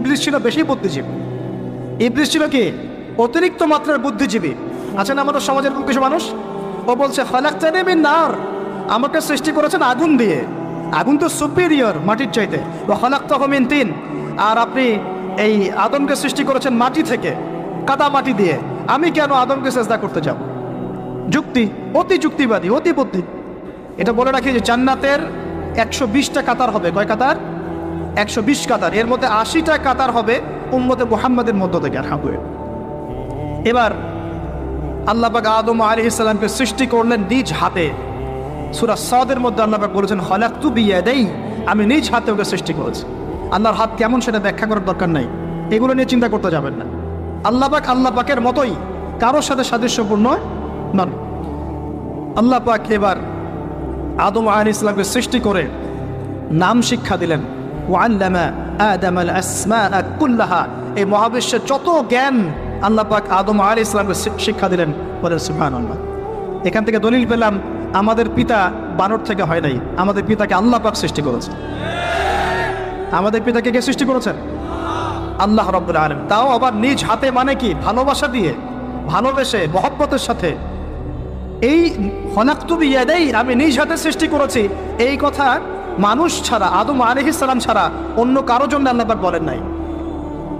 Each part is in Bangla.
ইবলিস ছিল বেশি বুদ্ধিজীবী। ইবলিস ছিল কি অতিরিক্ত মাত্রার বুদ্ধিজীবী। আছেন আমাদের সমাজের কিছু মানুষ, ও বলছে খালাকতানি মিন নার, আমাকে সৃষ্টি করেছেন আগুন দিয়ে, আগুন তো সুপিরিয়র মাটির চাইতে। ওয়া খালাকতাহু মিন তিন, আর আপনি এই আদমকে সৃষ্টি করেছেন মাটি থেকে, কাদা মাটি দিয়ে, আমি কেন আদমকে সেজদা করতে যাব? যুক্তি, অতি যুক্তিবাদী, অতি বুদ্ধি। এটা বলে রাখি যে জান্নাতের 120টা কাতার হবে। কয় কাতার? 120 কাতার। এর মধ্যে 80টা কাতার হবে উম্মতে মুহাম্মাদের মধ্য থেকে। আলহামদুলিল্লাহ। এবার আল্লাহ পাক আদম আলাইহিস সালামকে সৃষ্টি করলেন নিজ হাতে। সূরা সাদের মধ্যে আল্লাহ পাক বলেছেন খালাকতু বিয়াদাই, আমি নিজ হাতে ওকে সৃষ্টি করেছি। আল্লাহর হাত কেমন সেটা ব্যাখ্যা করার দরকার নাই, এগুলো নিয়ে চিন্তা করতে যাবেন না। আল্লাহ পাকের মতোই, কারোর সাথে সাদৃশ্যপূর্ণ নন। আল্লাহ পাক এবার আদম আলাইহিস সালামকে সৃষ্টি করে নাম শিক্ষা দিলেন। ওয়াল্লামা আদামাল আসমাআ কুল্লাহা, এই মহাবিশ্বের যত জ্ঞান আল্লাহ পাক আদম আলাইহিস সালামকে শিক্ষা দিলেন। বলেন সুবহানাল্লাহ। এখান থেকে দলিল পেলাম আমাদের পিতা বানর থেকে হয় নাই, আমাদের পিতাকে আল্লাহ পাক সৃষ্টি করেছেন। আমাদের পিতাকে কে সৃষ্টি করেছেন? আল্লাহ রাব্বুল আলামিন। তাও আবার নিজ হাতে, মানে কি ভালোবাসা দিয়ে, ভালোবেসে, মহব্বতের সাথে। এই খালাকতু বিয়াদাই, আমি নিজ হাতে সৃষ্টি করেছি, এই কথা মানুষ ছাড়া, আদম আলাইহিস সালাম ছাড়া অন্য কারোর জন্য আল্লাহ পাক বলেন নাই।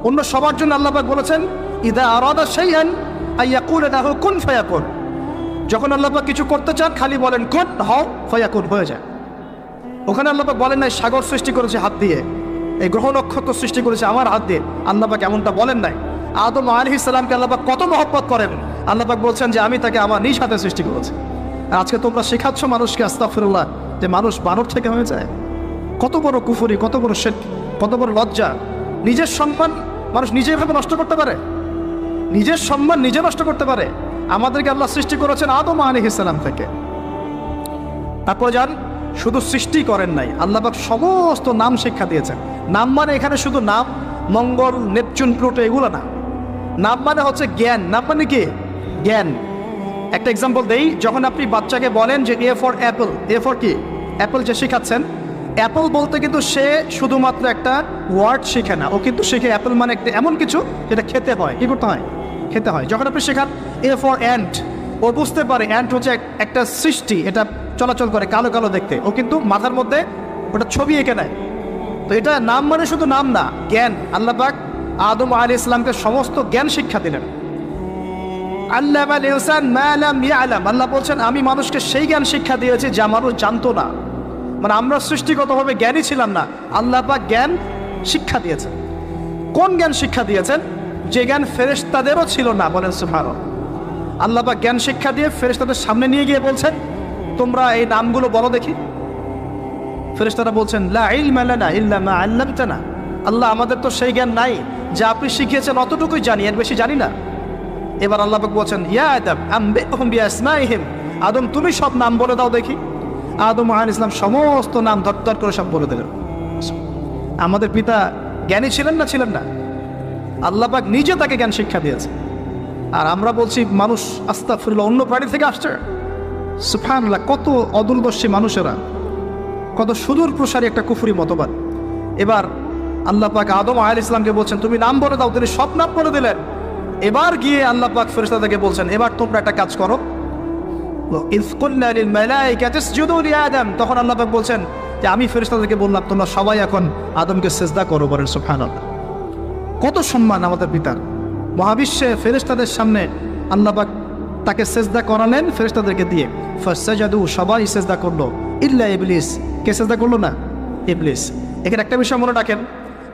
অন্য সবার জন্য আল্লাহ পাক বলেছেন ইদা আরাদা শাইআন আইয়াকুলা লাহু কুন ফায়াকুন। যখন আল্লাহ পাক কিছু করতে চান খালি বলেন কুন, হও, ফায়াকুন, হয়ে যায়। ওখানে আল্লাহ পাক বলেন নাই সাগর সৃষ্টি করেছে হাত দিয়ে, এই গ্রহ নক্ষত্র সৃষ্টি করেছে আমার হাত দিয়ে। আল্লাহ পাক এমনটা বলেন নাই। আদম আলাইহিস সালামকে আল্লাহ পাক কত মহব্বত করেন, আল্লাহ পাক বলছেন যে আমি তাকে আমার নিজ হাতে সৃষ্টি করেছি। আর আজকে তোমরা শেখাচ্ছ মানুষকে আস্তাগফিরুল্লাহ যে মানুষ বানর থেকে হয়ে যায়। কত বড় কুফরি, কত বড় শিরক, কত বড় লজ্জা। নিজের সম্মান মানুষ নিজে ভাবে নষ্ট করতে পারে, নিজের সম্মান নিজে নষ্ট করতে পারে। আমাদেরকে আল্লাহ সৃষ্টি করেছেন আদম আলাইহিস সালাম থেকে। তারপর যান, শুধু সৃষ্টি করেন নাই, আল্লাহ পাক সমস্ত নাম শিক্ষা দিয়েছেন। নাম মানে এখানে শুধু নাম, মঙ্গল, নেপচুন, প্লুটো এগুলো না। নাম মানে হচ্ছে জ্ঞান। নাম মানে কি? জ্ঞান। একটা এক্সাম্পল দেই, যখন আপনি বাচ্চাকে বলেন যে A for Apple, A for কি অ্যাপল যে শেখাচ্ছেন, অ্যাপল বলতে কিন্তু সে শুধুমাত্র একটা ওয়ার্ড শেখে না, ও কিন্তু শেখে অ্যাপল মানে একটা এমন কিছু যেটা খেতে হয়। কি করতে হয়? খেতে হয়। যখন আপনি শেখান এ ফর অ্যান্ট, ও বুঝতে পারে অ্যান্ট হচ্ছে একটা সৃষ্টি, এটা চলাচল করে, কালো কালো দেখতে, ও কিন্তু মাথার মধ্যে ওটা ছবি এঁকে নেয়। তো এটা নাম মানে শুধু নাম না, জ্ঞান। আল্লাহ পাক আদম আলাইহিস সালামকে সমস্ত জ্ঞান শিক্ষা দিলেন। আল্লামাল ইনসান মা লাম ইয়ালাম, আল্লাহ বলছেন আমি মানুষকে সেই জ্ঞান শিক্ষা দিয়েছি যা মানুষ জানতো না। মানে আমরা সৃষ্টিগতভাবে জ্ঞানী ছিলাম না, আল্লাহ পাক জ্ঞান শিক্ষা দিয়েছেন। কোন জ্ঞান শিক্ষা দিয়েছেন? যে জ্ঞান ফেরেশতাদেরও ছিল না। বলেন সুবহানাল্লাহ। আল্লাহ পাক জ্ঞান শিক্ষা দিয়ে ফেরেশতাদের সামনে নিয়ে গিয়ে বলছেন তোমরা এই নামগুলো বলো দেখি। ফেরেশতারা বলছেন লা ইলমা লানা ইল্লা মা আল্লামতানা, আল্লাহ আমাদের তো সেই জ্ঞান নাই, যা আপনি শিখিয়েছেন অতটুকুই জানি, এর বেশি জানি না। এবার আল্লাহ পাক বলছেন ইয়া আদম আম্বিহুম বিআসমাইহিম, আদম তুমি সব নাম বলে দাও দেখি। আদম আলাইহিস সালাম সমস্ত নাম দরদর করে সব বলে দিলেন। আমাদের পিতা জ্ঞানী ছিলেন না? ছিলেন না। আল্লাহ পাক নিজে তাকে জ্ঞান শিক্ষা দিয়েছে। আর আমরা বলছি মানুষ আস্তাগফিরুল্লাহ অন্য প্রাণী থেকে আসছে। সুবহানাল্লাহ, কত অদূরদর্শী মানুষেরা, কত সুদূর প্রসারী একটা কুফরি মতবাদ। এবার আল্লাহ পাক আদম আলাইহিস সালামকে বলছেন তুমি নাম বলে দাও, তিনি সব নাম বলে দিলেন। এবার গিয়ে আল্লাহ পাক ফেরেশতাদেরকে বলছেন এবার তোমরা একটা কাজ করো। ইয কুলনা লিল মালাইকাতি ইসজুদু লি আদম, তখন আল্লাহ পাক বলছেন যে আমি ফেরেশতাদেরকে বললাম তোমরা সবাই এখন আদমকে সিজদা করো। বলেন সুবহানাল্লাহ। কত সম্মান আমাদের পিতার। মহাবিশ্বে ফেরেশতাদের সামনে আল্লাহ পাক তাকে সিজদা করালেন ফেরেশতাদেরকে দিয়ে। ফাসাজাদু, সবাই সিজদা করলো, ইল্লা ইবলিস। কে সিজদা করলো না? ইবলিস। এখানে একটা বিষয় মনে রাখেন,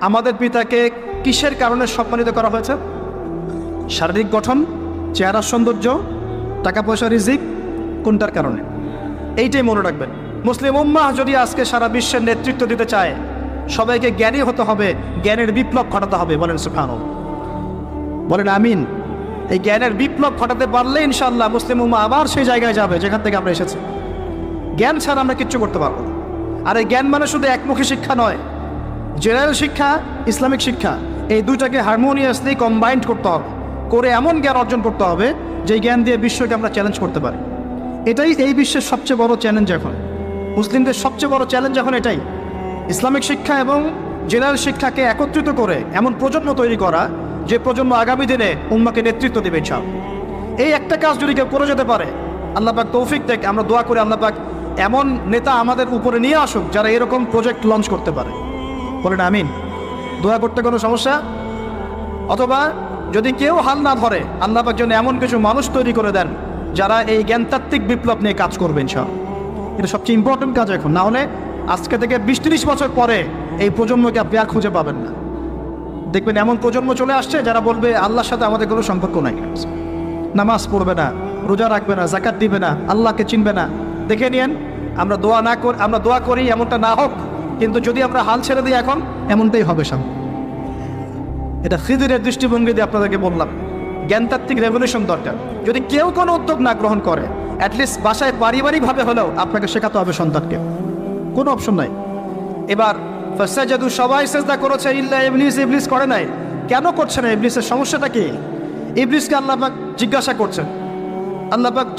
আমাদের পিতাকে কিসের কারণে সম্মানিত করা হয়েছে? শারীরিক গঠন, চেহারার সৌন্দর্য, টাকা পয়সা, রিজিক, কোনটার কারণে? এইটাই মনে রাখবেন। মুসলিম উম্মাহ যদি আজকে সারা বিশ্বের নেতৃত্ব দিতে চায়, সবাইকে জ্ঞানী হতে হবে, জ্ঞানের বিপ্লব ঘটাতে হবে। বলেন সুবহানাল্লাহ, বলেন আমিন। এই জ্ঞানের বিপ্লব ঘটাতে পারলে ইনশাআল্লাহ মুসলিম উম্মাহ আবার সেই জায়গায় যাবে যেখান থেকে আমরা এসেছি। জ্ঞান ছাড়া আমরা কিচ্ছু করতে পারবো না। আর এই জ্ঞান মানে শুধু একমুখী শিক্ষা নয়, জেনারেল শিক্ষা, ইসলামিক শিক্ষা, এই দুইটাকে হারমোনিয়াসলি কম্বাইন্ড করতে হবে, করে এমন জ্ঞান অর্জন করতে হবে যে জ্ঞান দিয়ে বিশ্বকে আমরা চ্যালেঞ্জ করতে পারি। এটাই এই বিশ্বের সবচেয়ে বড় চ্যালেঞ্জ এখন, মুসলিমদের সবচেয়ে বড় চ্যালেঞ্জ এখন এটাই। ইসলামিক শিক্ষা এবং জেনারেল শিক্ষাকে একত্রিত করে এমন প্রজন্ম তৈরি করা যে প্রজন্ম আগামী দিনে উম্মাকে নেতৃত্ব দেবে। এই একটা কাজ যদি কেউ করে যেতে পারে, আল্লাহ পাক তৌফিক দেখ, আমরা দোয়া করি আল্লাহ পাক এমন নেতা আমাদের উপরে নিয়ে আসুক যারা এরকম প্রজেক্ট লঞ্চ করতে পারে। বলেন আমিন। দোয়া করতে কোনো সমস্যা? অথবা যদি কেউ হাল না ধরে, আল্লাহ পাক যেন এমন কিছু মানুষ তৈরি করে দেন যারা এই জ্ঞানতাত্ত্বিক বিপ্লব নিয়ে কাজ করবেন। এটা সবচেয়ে ইম্পর্টেন্ট কাজ এখন। না হলে আজকে থেকে 20-30 বছর পরে এই প্রজন্মকে আপনি আর খুঁজে পাবেন না। দেখবেন এমন প্রজন্ম চলে আসছে যারা বলবে আল্লাহর সাথে আমাদের কোনো সম্পর্ক নাই, নামাজ পড়বে না, রোজা রাখবে না, জাকাত দিবে না, আল্লাহকে চিনবে না। দেখে নিয়েন, আমরা দোয়া করি এমনটা না হোক, কিন্তু যদি আমরা হাল ছেড়ে দিই এখন এমনটাই হবে সামনে। এটা খিদিরের দৃষ্টিভঙ্গি দিয়ে আপনাদেরকে বললাম। জ্ঞানতাত্ত্বিক রেভলিউশন দরকার। যদি কেউ কোনো উদ্যোগ না গ্রহণ করে, অ্যাটলিস্ট বাসায় পারিবারিকভাবে হলেও আপনাকে শেখাতে হবে সন্তানকে, কোনো অপশন নাই। এবার ফাসাজাদু, সবাই সেজদা করেছে ইল্লা ইবলিস। ইবলিস করে নাই। কেন করছে না? ইবলিসের সমস্যাটা কি? ইবলিসকে আল্লাহ পাক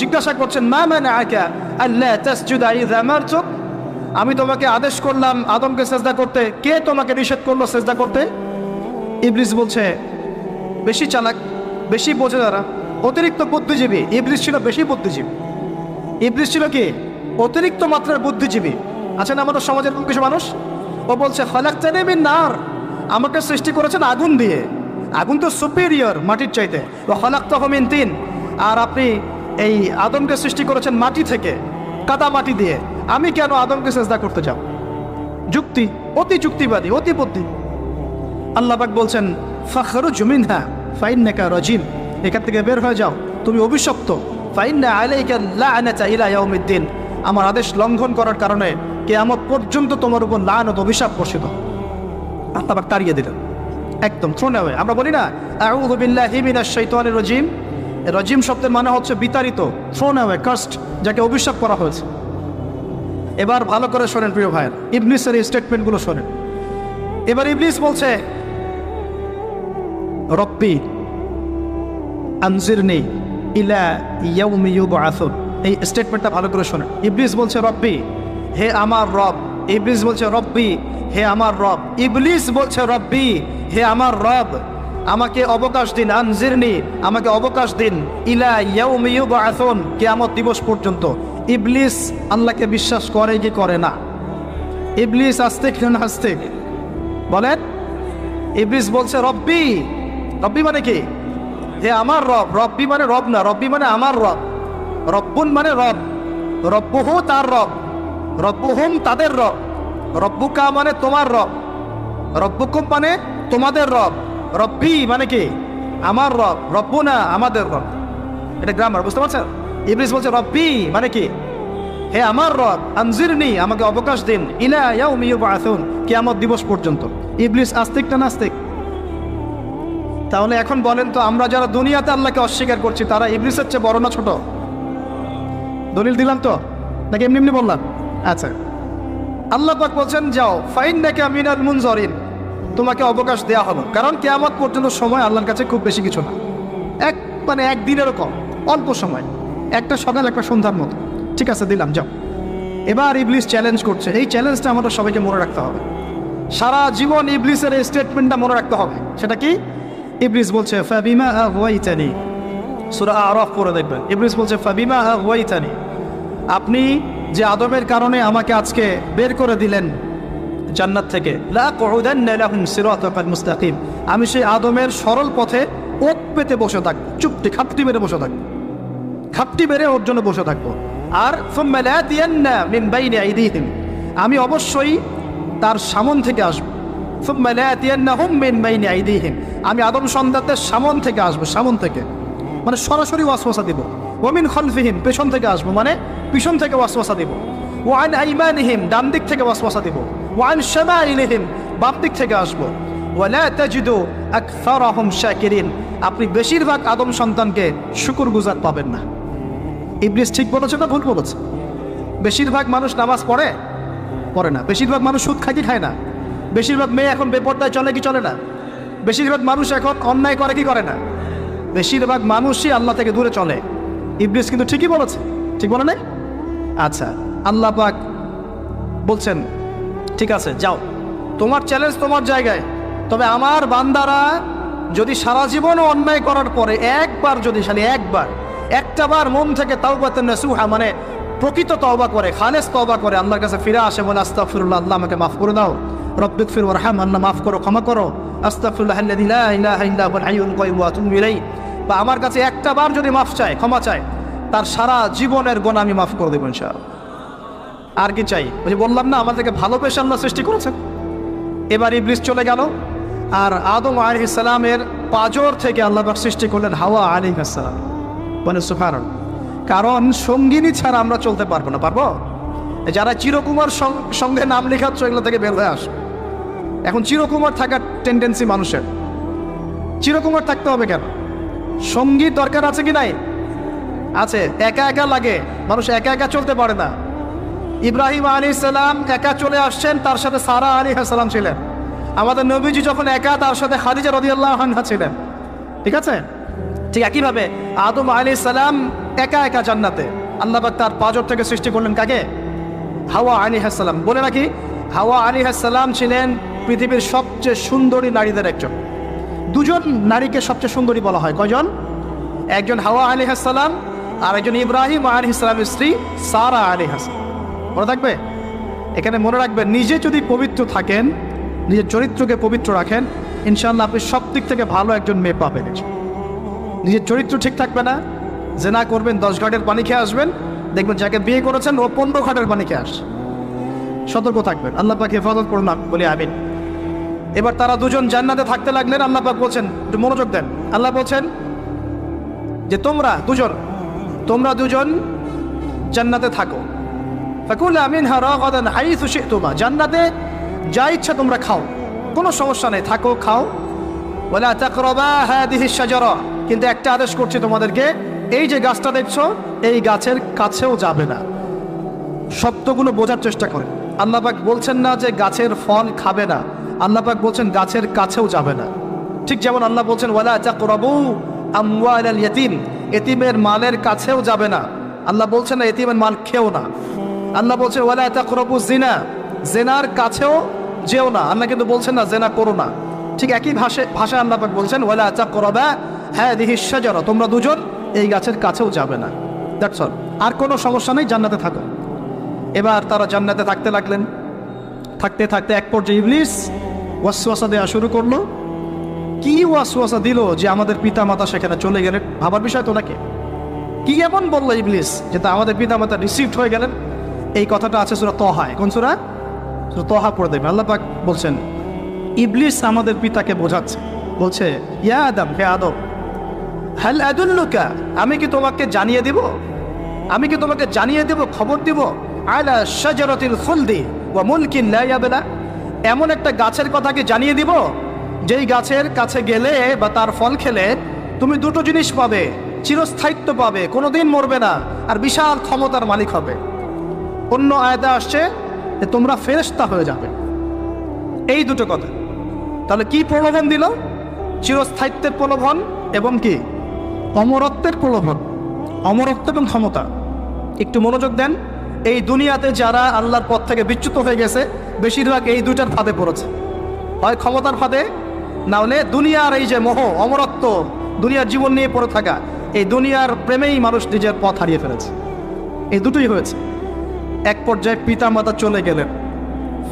জিজ্ঞাসা করছেন, মা মানাআকা আল্লা তাসজুদা ইযা আমারতুক। আমি তোমাকে আদেশ করলাম আদমকে সেজদা করতে, কে তোমাকে নিষেধ করলো সেজদা করতে? ইবলিস বলছে, বেশি চালাক, বেশি বোঝে যারা, অতিরিক্ত বুদ্ধিজীবী। ইবলিস ছিল বেশি বুদ্ধিজীবী। ইবলিস ছিল কি? অতিরিক্ত মাত্রার বুদ্ধিজীবী। আছেন আমাদের সমাজের কিছু মানুষ, ও বলছে খালাকতানি মিন নার, আমাকে সৃষ্টি করেছেন আগুন দিয়ে। আগুন তো সুপিরিয়র মাটির চাইতে। ও খালাকতাহু মিন তিন, আর আপনি এই আদমকে সৃষ্টি করেছেন মাটি থেকে, কাদা মাটি দিয়ে। আমি কেন আদমকে সেজদা করতে যাব? যুক্তি, অতি যুক্তিবাদী, অতি বুদ্ধি। আল্লাহ পাক বলছেন ফাখরুজ মিনহা ফাইন্নাকা রাজিম, এখান থেকে বের হয়ে যাও, তুমি অভিশপ্ত। ফাইন্না আলাইকা লা'নাতা ইলা ইয়াউমিদ্দিন, আমার আদেশ লঙ্ঘন করার কারণে কিয়ামত পর্যন্ত তোমার উপর লানত, অভিশাপ বর্ষিত। আল্লাহ পাক তাড়িয়ে দিলেন, একদম থ্রোন অ্যাওয়ে। আমরা বলি না আউযু বিল্লাহি মিনাশ শাইতানির রাজিম? রাজিম শব্দের মানে হচ্ছে বিতাড়িত, থ্রোন অ্যাওয়ে, কার্সড, যাকে অভিশাপ করা হয়েছে। এবার ভালো করে শোনেন প্রিয় ভাইয়ের, ইবলিসের এই স্টেটমেন্টগুলো শোনেন। এবার ইবলিস বলছে রব্বি আনজিরনি ইলা ইয়াউমি ইউবআসুন। এই স্টেটমেন্টটা ভালো করে শোনেন। ইবলিস বলছে রব্বি, হে আমার রব। ইবলিস বলছে রব্বি, হে আমার রব। ইবলিস বলছে রব্বি, হে আমার রব, আমাকে অবকাশ দিন। আনজিরনি, আমাকে অবকাশ দিন। ইলা ইয়াউমি ইউবআসুন, কিয়ামত দিবস পর্যন্ত। ইবলিস আল্লাহকে বিশ্বাস করে কি করে না? ইবলিস আস্তিক না নাস্তিক? বলেন। ইবলিস বলছে রব্বি। রব্বি মানে কি? হে আমার রব। রব্বি মানে রব না, রব্বি মানে আমার রব। রব্বুন মানে রব, রব্বুহু তার রব, রব্বুহুম তাদের রব, রব্বুকা মানে তোমার রব, রব্বুকুম মানে তোমাদের রব, রব্বি মানে কি? আমার রব, রব্বুনা আমাদের রব। এটা গ্রামার, বুঝতে পারছেন? ইবলিস বলছে রব্বি মানে কি? হে আমার রব, আনজিরনি, আমাকে অবকাশ দিন, ইলা ইয়াউমি ইউবআসুন, কিয়ামত দিবস পর্যন্ত। ইবলিস আস্তিক না নাস্তিক? তাহলে এখন বলেন তো, আমরা যারা দুনিয়াতে আল্লাহকে অস্বীকার করছি তারা ইবলিসের চেয়ে বড় না ছোট? দলিল দিলাম তো, নাকি এমনি এমনি বললাম? আচ্ছা, আল্লাহ পাক বলছেন যাও, ফাইন্নাকা মিনাল মুনজারিন, তোমাকে অবকাশ দেয়া হলো। কারণ কিয়ামত পর্যন্ত সময় আল্লাহর কাছে খুব বেশি কিছু না, একদিনেরও কম, অল্প সময়, একটা সকাল একটা সন্ধ্যার মতো। ঠিক আছে, দিলাম, যাও। এবার ইবলিস চ্যালেঞ্জ করছে। এই চ্যালেঞ্জটা আমাদের সবাইকে মনে রাখতে হবে, সারা জীবন ইবলিসের এই স্টেটমেন্টটা মনে রাখতে হবে। সেটা কি? ইবলিস বলছে ফাবিমা আগওয়াইতানি, সূরা আরাফ পড়ে দেখবেন। ইবলিস বলছে ফাবিমা আগওয়াইতানি, আপনি যে আদমের কারণে আমাকে আজকে বের করে দিলেন জান্নাত থেকে, লা কুউদান্না লাহুম সিরাতাকাল মুস্তাকিম, আমি সেই আদমের সরল পথে ওত পেতে বসে থাকবো, চুপটি খাপটি মেরে বসে থাকবো, খাপটি মেরে ওর জন্য বসে থাকবো। আর সুম্মা লাতিয়ান্না মিন বাইনি আইদিহিম, আমি অবশ্যই তার সামন থেকে আসবো। সুম্মা লাতিয়ান্নাহুম মিন বাইনি আইদিহিম, আমি আদম সন্তানদের সামন থেকে আসবো, সামন থেকে মানে সরাসরি ওয়াসওয়াসা দিব। ওয়া মিন খালফিহিম, পেছন থেকে আসবো মানে পিছন থেকে ওয়াসওয়াসা দিব। ওয়া আন আইমানিহিম, ডান দিক থেকে ওয়াসওয়াসা দিব। ওয়া আন শামাইলিহিম, বাম দিক থেকে আসবো। ওয়া লা তাজিদু আকসারাহুম শাকিরিন, আপনি বেশিরভাগ আদম সন্তানকে শুকরগুজার পাবেন না। ইবলিস ঠিক বলেছে না ভুল বলেছে? বেশিরভাগ মানুষ নামাজ পড়ে না, বেশিরভাগ মানুষ সুদ খায় কি খায় না, বেশিরভাগ মেয়ে এখন বেপরদায় চলে কি চলে না, বেশিরভাগ মানুষ এখন অন্যায় করে কি করে না, বেশিরভাগ মানুষই আল্লাহ থেকে দূরে চলে। ইবলিস কিন্তু ঠিকই বলেছে, ঠিক বলে নাই? আচ্ছা, আল্লাহ পাক বলছেন ঠিক আছে যাও, তোমার চ্যালেঞ্জ তোমার জায়গায়। তবে আমার বান্দারা যদি সারা জীবনও অন্যায় করার পরে একবার যদি একটা বার মন থেকে তাওবাতুন নাসুহা মানে প্রকৃত তওবা করে, খালেস তওবা করে, আল্লাহর কাছে ফিরে আসে, বলে আস্তাগফিরুল্লাহ, আল্লাহ আমাকে মাফ করে দাও, রব্বিগফির ওয়ারহাম, আল্লাহ মাফ করো, ক্ষমা করো, আস্তাগফিরুল্লাহ আল্লাযী লা ইলাহা ইল্লা হুয়াল হাইয়ুল কাইয়্যুম ওয়া আতুবু ইলাইহি, বা আমার কাছে একটা বার যদি মাফ চায়, ক্ষমা চায়, তার সারা জীবনের গুনাহ আমি মাফ করে দেব ইনশাআল্লাহ। আর কি চাই? ওই যে বললাম না, আমাদেরকে ভালোবেসে আল্লাহ সৃষ্টি করেছেন। এবার ইবলিস চলে গেল, আর আদম আলাইহিস সালামের পাঁজর থেকে আল্লাহ পাক সৃষ্টি করলেন হাওয়া আলাইহিস সালাম। মানে সুবহানাল্লাহ। কারণ সঙ্গিনী ছাড়া আমরা চলতে পারবো না। পারবো? যারা চিরকুমার সঙ্গে নাম লেখাচ্ছ, এগুলো থেকে বের হয়ে আস। এখন চিরকুমার থাকার টেন্ডেন্সি মানুষের, চিরকুমার থাকতে হবে কেন? সঙ্গীত দরকার আছে কি নাই? আছে। একা একা লাগে, মানুষ একা একা চলতে পারে না। ইব্রাহিম আলাইহিস সালাম একা চলে আসছেন, তার সাথে সারা আলাইহিস সালাম ছিলেন। আমাদের নবীজি যখন একা, তার সাথে খাদিজা রাদিয়াল্লাহু আনহা ছিলেন। ঠিক আছে? ঠিক একইভাবে আদম আলাইহিস সালাম একা একা জান্নাতে, আল্লাহ পাক তার পাঁজর থেকে সৃষ্টি করলেন কাকে? হাওয়া আলাইহিস সালাম। বলে রাখি, হাওয়া আলাইহিস সালাম ছিলেন পৃথিবীর সবচেয়ে সুন্দরী নারীদের একজন। দুজন নারীকে সবচেয়ে সুন্দরী বলা হয়। কয়জন? একজন হাওয়া আলাইহিস সালাম, আর একজন ইব্রাহিম আলাইহিস সালামের স্ত্রী সারা আলাইহিস সালাম। মনে থাকবে? এখানে মনে রাখবেন, নিজে যদি পবিত্র থাকেন, নিজের চরিত্রকে পবিত্র রাখেন, ইনশাআল্লাহ আপনি সব দিক থেকে ভালো একজন মেয়ে পাবেন। নিজের চরিত্র ঠিক থাকবে না, জেনা করবেন, 10 ঘাটের পানি খেয়ে আসবেন, দেখবেন যাকে বিয়ে করেছেন ও 15 ঘাটের পানি খেয়ে আসছে। সতর্ক থাকবেন। আল্লাহ পাক হেফাজত করুন, বলি আমিন। এবার তারা দুজন জান্নাতে থাকতে লাগলেন। আল্লাহ পাক বলছেন, একটু মনোযোগ দেন, আল্লাহ বলছেন যে তোমরা দুজন জান্নাতে থাকো। ফাকুলা মিনহা রাগাদান হাইসু শি'তুমা, জান্নাতে যা ইচ্ছা তোমরা খাও, কোনো সমস্যা নেই, থাকো, খাও। ওয়ালা তাকরাবা হাদিহিশ শাজারা, কিন্তু একটা আদেশ করছি তোমাদেরকে, এই যে গাছটা দেখছো, এই গাছের কাছেও যাবে না। শব্দগুলো বোঝার চেষ্টা করে। আল্লাহ পাক বলছেন না যে গাছের ফল খাবে না, আল্লাহ পাক বলছেন গাছের কাছেও যাবে না। ঠিক যেমন আল্লাহ বলছেন ওয়ালা তাকরাবু আমওয়ালাল ইয়াতীম, এতিমের মালের কাছেও যাবে না। আল্লাহ বলছেন না এতিমের মাল খেও না। আল্লাহ বলছেন ওয়ালা তাকরাবু জিনা, জেনার কাছেও যেও না। আল্লাহ কিন্তু বলছেন না জেনা করো না। ঠিক একই ভাষায় আল্লাহ পাক বলছেন ওয়ালা তাকরাবা হাদিহিশ শাজারা, তোমরা দুজন এই গাছের কাছেও যাবে না। That's all. আর কোনো সমস্যা নেই, জান্নাতে থাকো। এবার তারা জান্নাতে থাকতে লাগলেন। থাকতে থাকতে এক পর্যায়ে ইবলিস ওয়াসওয়াসা দেওয়া শুরু করলো। কি ওয়াসওয়াসা দিল যে আমাদের পিতা মাতা সেখানে চলে গেলেন? ভাবার বিষয় তো নাকি? কি এমন বললো ইবলিস যে তা আমাদের পিতা মাতা রিসিভড হয়ে গেলেন? এই কথাটা আছে সূরা তহায়। কোন সূরা? সূরা তহা পড়ে দেবেন। আল্লাহ পাক বলছেন, ইবলিস আমাদের পিতাকে বোঝাচ্ছে, বলছে ইয়া আদম, হে আদম, হাল আদুল্লুকা, আমি কি তোমাকে জানিয়ে দিব, খবর দিব, আলা শাজারাতিল খুলদি ওয়া মুলকিন লা ইয়াবলা, এমন একটা গাছের কথা কি জানিয়ে দিব যেই গাছের কাছে গেলে বা তার ফল খেলে তুমি দুটো জিনিস পাবে, চিরস্থায়িত্ব পাবে, কোনোদিন মরবে না, আর বিশাল ক্ষমতার মালিক হবে। অন্য আয়াতে আসছে যে তোমরা ফেরেশতা হয়ে যাবে। এই দুটো কথা। তাহলে কি প্রলোভন দিল? চিরস্থায়িত্বের প্রলোভন এবং কি অমরত্বের প্রলোভন, অমরত্ব এবং ক্ষমতা। একটু মনোযোগ দেন। এই দুনিয়াতে যারা আল্লাহর পথ থেকে বিচ্যুত হয়ে গেছে, বেশিরভাগ এই দুইটার ফাঁদে পড়েছে। হয় ক্ষমতার ফাঁদে, না হলে দুনিয়ার এই যে মোহ, অমরত্ব, দুনিয়ার জীবন নিয়ে পড়ে থাকা, এই দুনিয়ার প্রেমেই মানুষ নিজের পথ হারিয়ে ফেলেছে। এই দুটোই হয়েছে। এক পর্যায়ে পিতা মাতা চলে গেলেন,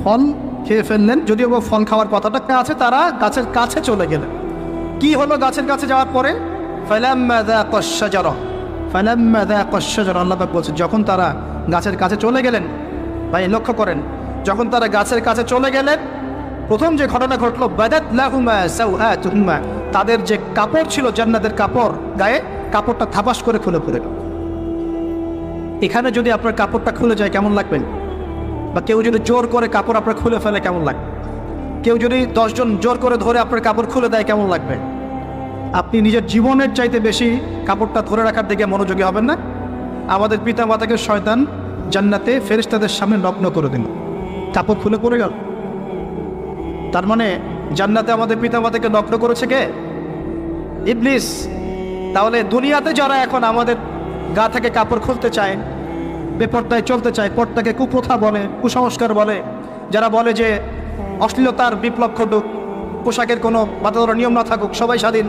ফল খেয়ে ফেললেন, যদিও ফল খাওয়ার কথাটা আছে, তারা গাছের কাছে চলে গেলেন। কি হলো গাছের কাছে যাওয়ার পরে? ফালাম্মা যাকাশ শাজারা, আল্লাহ পাক বলছেন যখন তারা গাছের কাছে চলে গেলেন, ভাই লক্ষ্য করেন, যখন তারা গাছের কাছে চলে গেলেন, প্রথম যে ঘটনা ঘটলো, বাদাত লাহুমা সাওআতুহুমা, তাদের যে কাপড় ছিল জান্নাতের কাপড়, গায়ে কাপড়টা থাপাস করে খুলে গেল। এখানে যদি আপনার কাপড়টা খুলে যায় কেমন লাগবে? বা কেউ যদি জোর করে কাপড় আপনার খুলে ফেলে কেমন লাগবে? কেউ যদি 10 জন জোর করে ধরে আপনার কাপড় খুলে দেয় কেমন লাগবে? আপনি নিজের জীবনের চাইতে বেশি কাপড়টা ধরে রাখার দিকে মনোযোগী হবেন না? আমাদের পিতা মাতাকে শয়তান জান্নাতে ফেরেশতাদের সামনে নগ্ন করে দিল, কাপড় খুলে পড়ে গেল। তার মানে জান্নাতে আমাদের পিতা মাতাকে নগ্ন করেছে কে? ইবলিস। তাহলে দুনিয়াতে যারা এখন আমাদের গা থেকে কাপড় খুলতে চায়, বেপর্দায় চলতে চায়, পর্দাকে কুপ্রথা বলে, কুসংস্কার বলে, যারা বলে যে অশ্লীলতার বিপ্লব ঘটুক, পোশাকের কোনো বাধ্যতামূলক নিয়ম না থাকুক, সবাই স্বাধীন।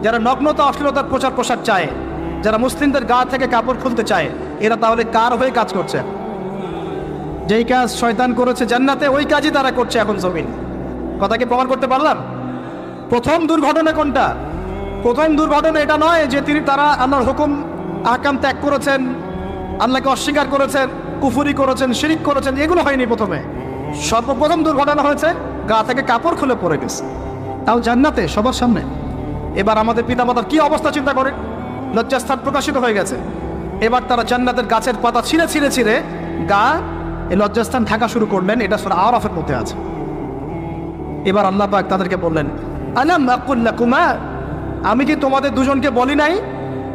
যারা নগ্নতা অশ্লীলতার প্রচার প্রসার চায়, যারা মুসলিমদের গা থেকে কাপড় খুলতে চায়, এরা তাহলে কার হয়ে কাজ করছে? যেই কাজ শয়তান করেছে জান্নাতে, ওই কাজই তারা করছে এখন জমিন। কথাকে প্রমাণ করতে পারলাম? প্রথম দুর্ঘটনা কোনটা? প্রথম দুর্ঘটনা এটা নয় যে তারা আল্লাহর হুকুম আহকাম ত্যাগ করেছেন, আল্লাহকে অস্বীকার করেছেন, কুফরি করেছেন, শিরিক করেছেন, এগুলো হয়নি। প্রথমে সর্বপ্রথম দুর্ঘটনা হয়েছে গা থেকে কাপড় খুলে পড়ে গেছে, তাও জান্নাতে সবার সামনে। এবার আমাদের পিতামাতার কি অবস্থা চিন্তা করে, লজ্জাস্থান প্রকাশিত হয়ে গেছে। এবার তারা জান্নাতের গাছের পাতা ছিঁড়ে ছিঁড়ে ছিঁড়ে গা এই লজ্জাস্থান ঢাকা শুরু করলেন। এটা সূরা আরাফের মধ্যে আছে। এবার আল্লাহ পাক তাদেরকে বললেন, আলাম আকুল লাকুমা, আমি কি তোমাদের দুজনকে বলি নাই,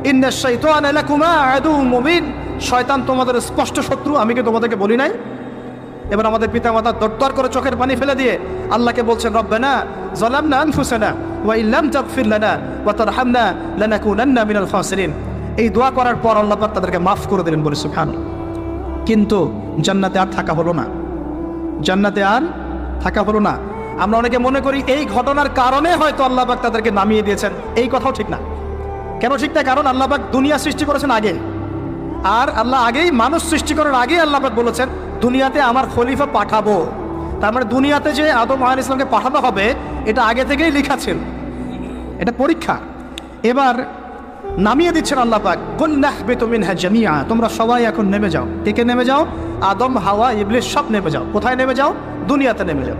ইন্নাশ শাইতানা লাকুমা আদুউম মুবিন, শয়তান তোমাদের স্পষ্ট শত্রু, আমি কি তোমাদেরকে বলি নাই? এবার আমাদের পিতামাতা দরদর করে চোখের পানি ফেলে দিয়ে আল্লাহকে বলছেন, রব্বানা যালামনা আনফুসানা ওয়া ইল্লাম তাগফির লানা ওয়া তারহামনা লানাকুনান্না মিনাল খাসিরিন। এই দোয়া করার পর আল্লাহ পাক তাদেরকে মাফ করে দিলেন, বলে সুবহানাল্লাহ। কিন্তু জান্নাতে আর থাকা হলো না, জান্নাতে আর থাকা হলো না। আমরা অনেকে মনে করি এই ঘটনার কারণে হয়তো আল্লাহ পাক তাদেরকে নামিয়ে দিয়েছেন, এই কথাও ঠিক না। কেন ঠিক না? কারণ আল্লাহ পাক দুনিয়া সৃষ্টি করেছেন আগে, আর আল্লাহ আগেই মানুষ সৃষ্টি করার আগেই আল্লাহ পাক বলেছেন দুনিয়াতে আমার খলিফা পাঠাবো। তার মানে দুনিয়াতে যে আদম আলাইহিস সালামকে পাঠানো হবে এটা আগে থেকেই লেখা ছিল, এটা পরীক্ষা। এবার নামিয়ে দিচ্ছেন আল্লাহ পাক, কুল নাহবিতু মিনহা জামিআ, তোমরা সবাই এখন নেমে যাও। কে নেমে যাও? আদম, হাওয়া, ইবলিস সব নেমে যাও। কোথায় নেমে যাও? দুনিয়াতে নেমে যাও।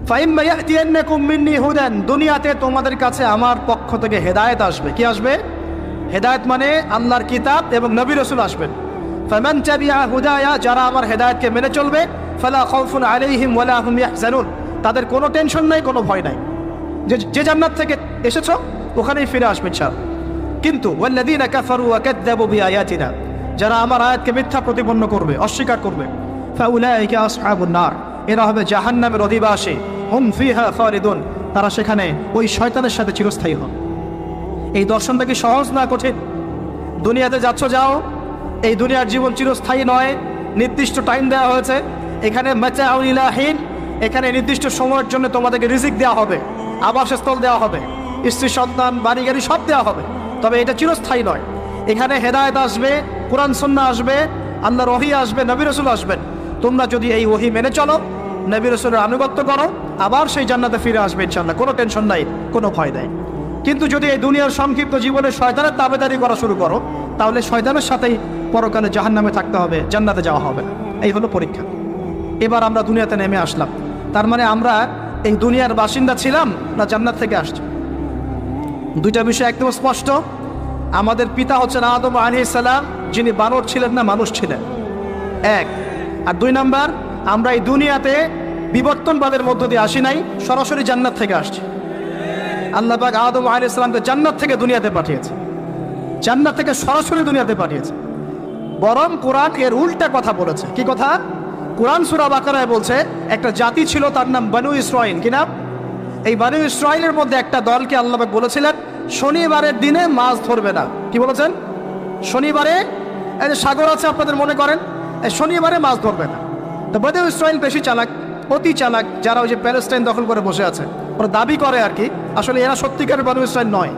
ফাইম্মা ইয়াতিয়ান্নাকুম মিন্নি হুদান, দুনিয়াতে তোমাদের কাছে আমার পক্ষ থেকে হেদায়েত আসবে। কি আসবে? হেদায়েত মানে আল্লাহর কিতাব এবং নবী রাসূল আসবেন। ফামান তাবিআ হুদায়া, যারা আমার হেদায়েতকে মেনে চলবে, ফালা খাউফুন আলাইহিম ওয়ালা হুম ইয়াহজানুন, তাদের কোনো টেনশন নাই, কোনো ভয় নাই। যে জান্নাত থেকে এসেছো ওখানেই ফিরে আসবে ইনশাআল্লাহ। কিন্তু ওয়াল্লাযীনা কাফারু ওয়া কাযযাবু বিআয়াতিনা, যারা আমার আয়াতকে মিথ্যা প্রতিপন্ন করবে, অস্বীকার করবে, ফাউলাইকা আসহাবুন নার, এরা হবে জাহান্নামের অধিবাসী। হুম ফিহা খালিদুন, তারা সেখানে ওই শয়তানের সাথে চিরস্থায়ী হন। এই দর্শনটা কি সহজ না কঠিন? দুনিয়াতে যাচ্ছ যাও, এই দুনিয়ার জীবন চিরস্থায়ী নয়, নির্দিষ্ট টাইম দেওয়া হয়েছে। এখানে মাতাউন ইলা হিন, এখানে নির্দিষ্ট সময়ের জন্য তোমাদেরকে রিজিক দেওয়া হবে, আবাসস্থল দেওয়া হবে, স্ত্রী সন্তান বাড়ি গাড়ি সব দেওয়া হবে। তবে এটা চিরস্থায়ী নয়। এখানে হেদায়েত আসবে, কোরআন সুন্নাহ আসবে, আল্লাহর ওহী আসবে, নবী রাসূল আসবেন। তোমরা যদি এই ওহী মেনে চলো, নবী রাসূলের আনুগত্য করো, আবার সেই জান্নাতে ফিরে আসবে ইনশাআল্লাহ, কোনো টেনশন নাই, কোনো ভয় নাই। কিন্তু যদি এই দুনিয়ার সংক্ষিপ্ত জীবনে শয়তানের তাবেদারি করা শুরু করো, তাহলে শয়তানের সাথেই পরকালে জাহান্নামে থাকতে হবে, জান্নাতে যাওয়া হবে না। এই হলো পরীক্ষা। এবার আমরা দুনিয়াতে নেমে আসলাম, তার মানে আমরা এই দুনিয়ার বাসিন্দা ছিলাম না জান্নাত থেকে আসছি? দুইটা বিষয় একদম স্পষ্ট। আমাদের পিতা হচ্ছেন আদম আলাইহিস সালাম, যিনি বানর ছিলেন না, মানুষ ছিলেন, এক। আর দুই নাম্বার, আমরা এই দুনিয়াতে বিবর্তনবাদের মধ্য দিয়ে আসি নাই, সরাসরি জান্নাত থেকে আসছি। আল্লাহ পাক আদম আলাইহিস সালামকে জান্নাত থেকে দুনিয়াতে পাঠিয়েছে, জান্নাত থেকে সরাসরি দুনিয়াতে পাঠিয়েছে। বরং কোরআন এর উল্টা কথা বলেছে। কি কথা? কোরআন সূরা বাকারায় বলছে একটা জাতি ছিল, তার নাম বনু ইসরাঈল। কি নাম? এই বনু ইসরাঈলের মধ্যে একটা দলকে আল্লাহ পাক বলেছিলেন শনিবারের দিনে মাছ ধরবে না। কি বলেছেন? শনিবারে, এই যে সাগর আছে আপনাদের মনে করেন, এই শনিবারে মাছ ধরবে না। তো বনু ইসরাঈল বেশি চালাক, অতি চালাক, যারা ওই যে প্যালেস্টাইন দখল করে বসে আছে, ওরা দাবি করে আর কি, আসলে এরা সত্যিকারের বনু ইসরাঈল নয়,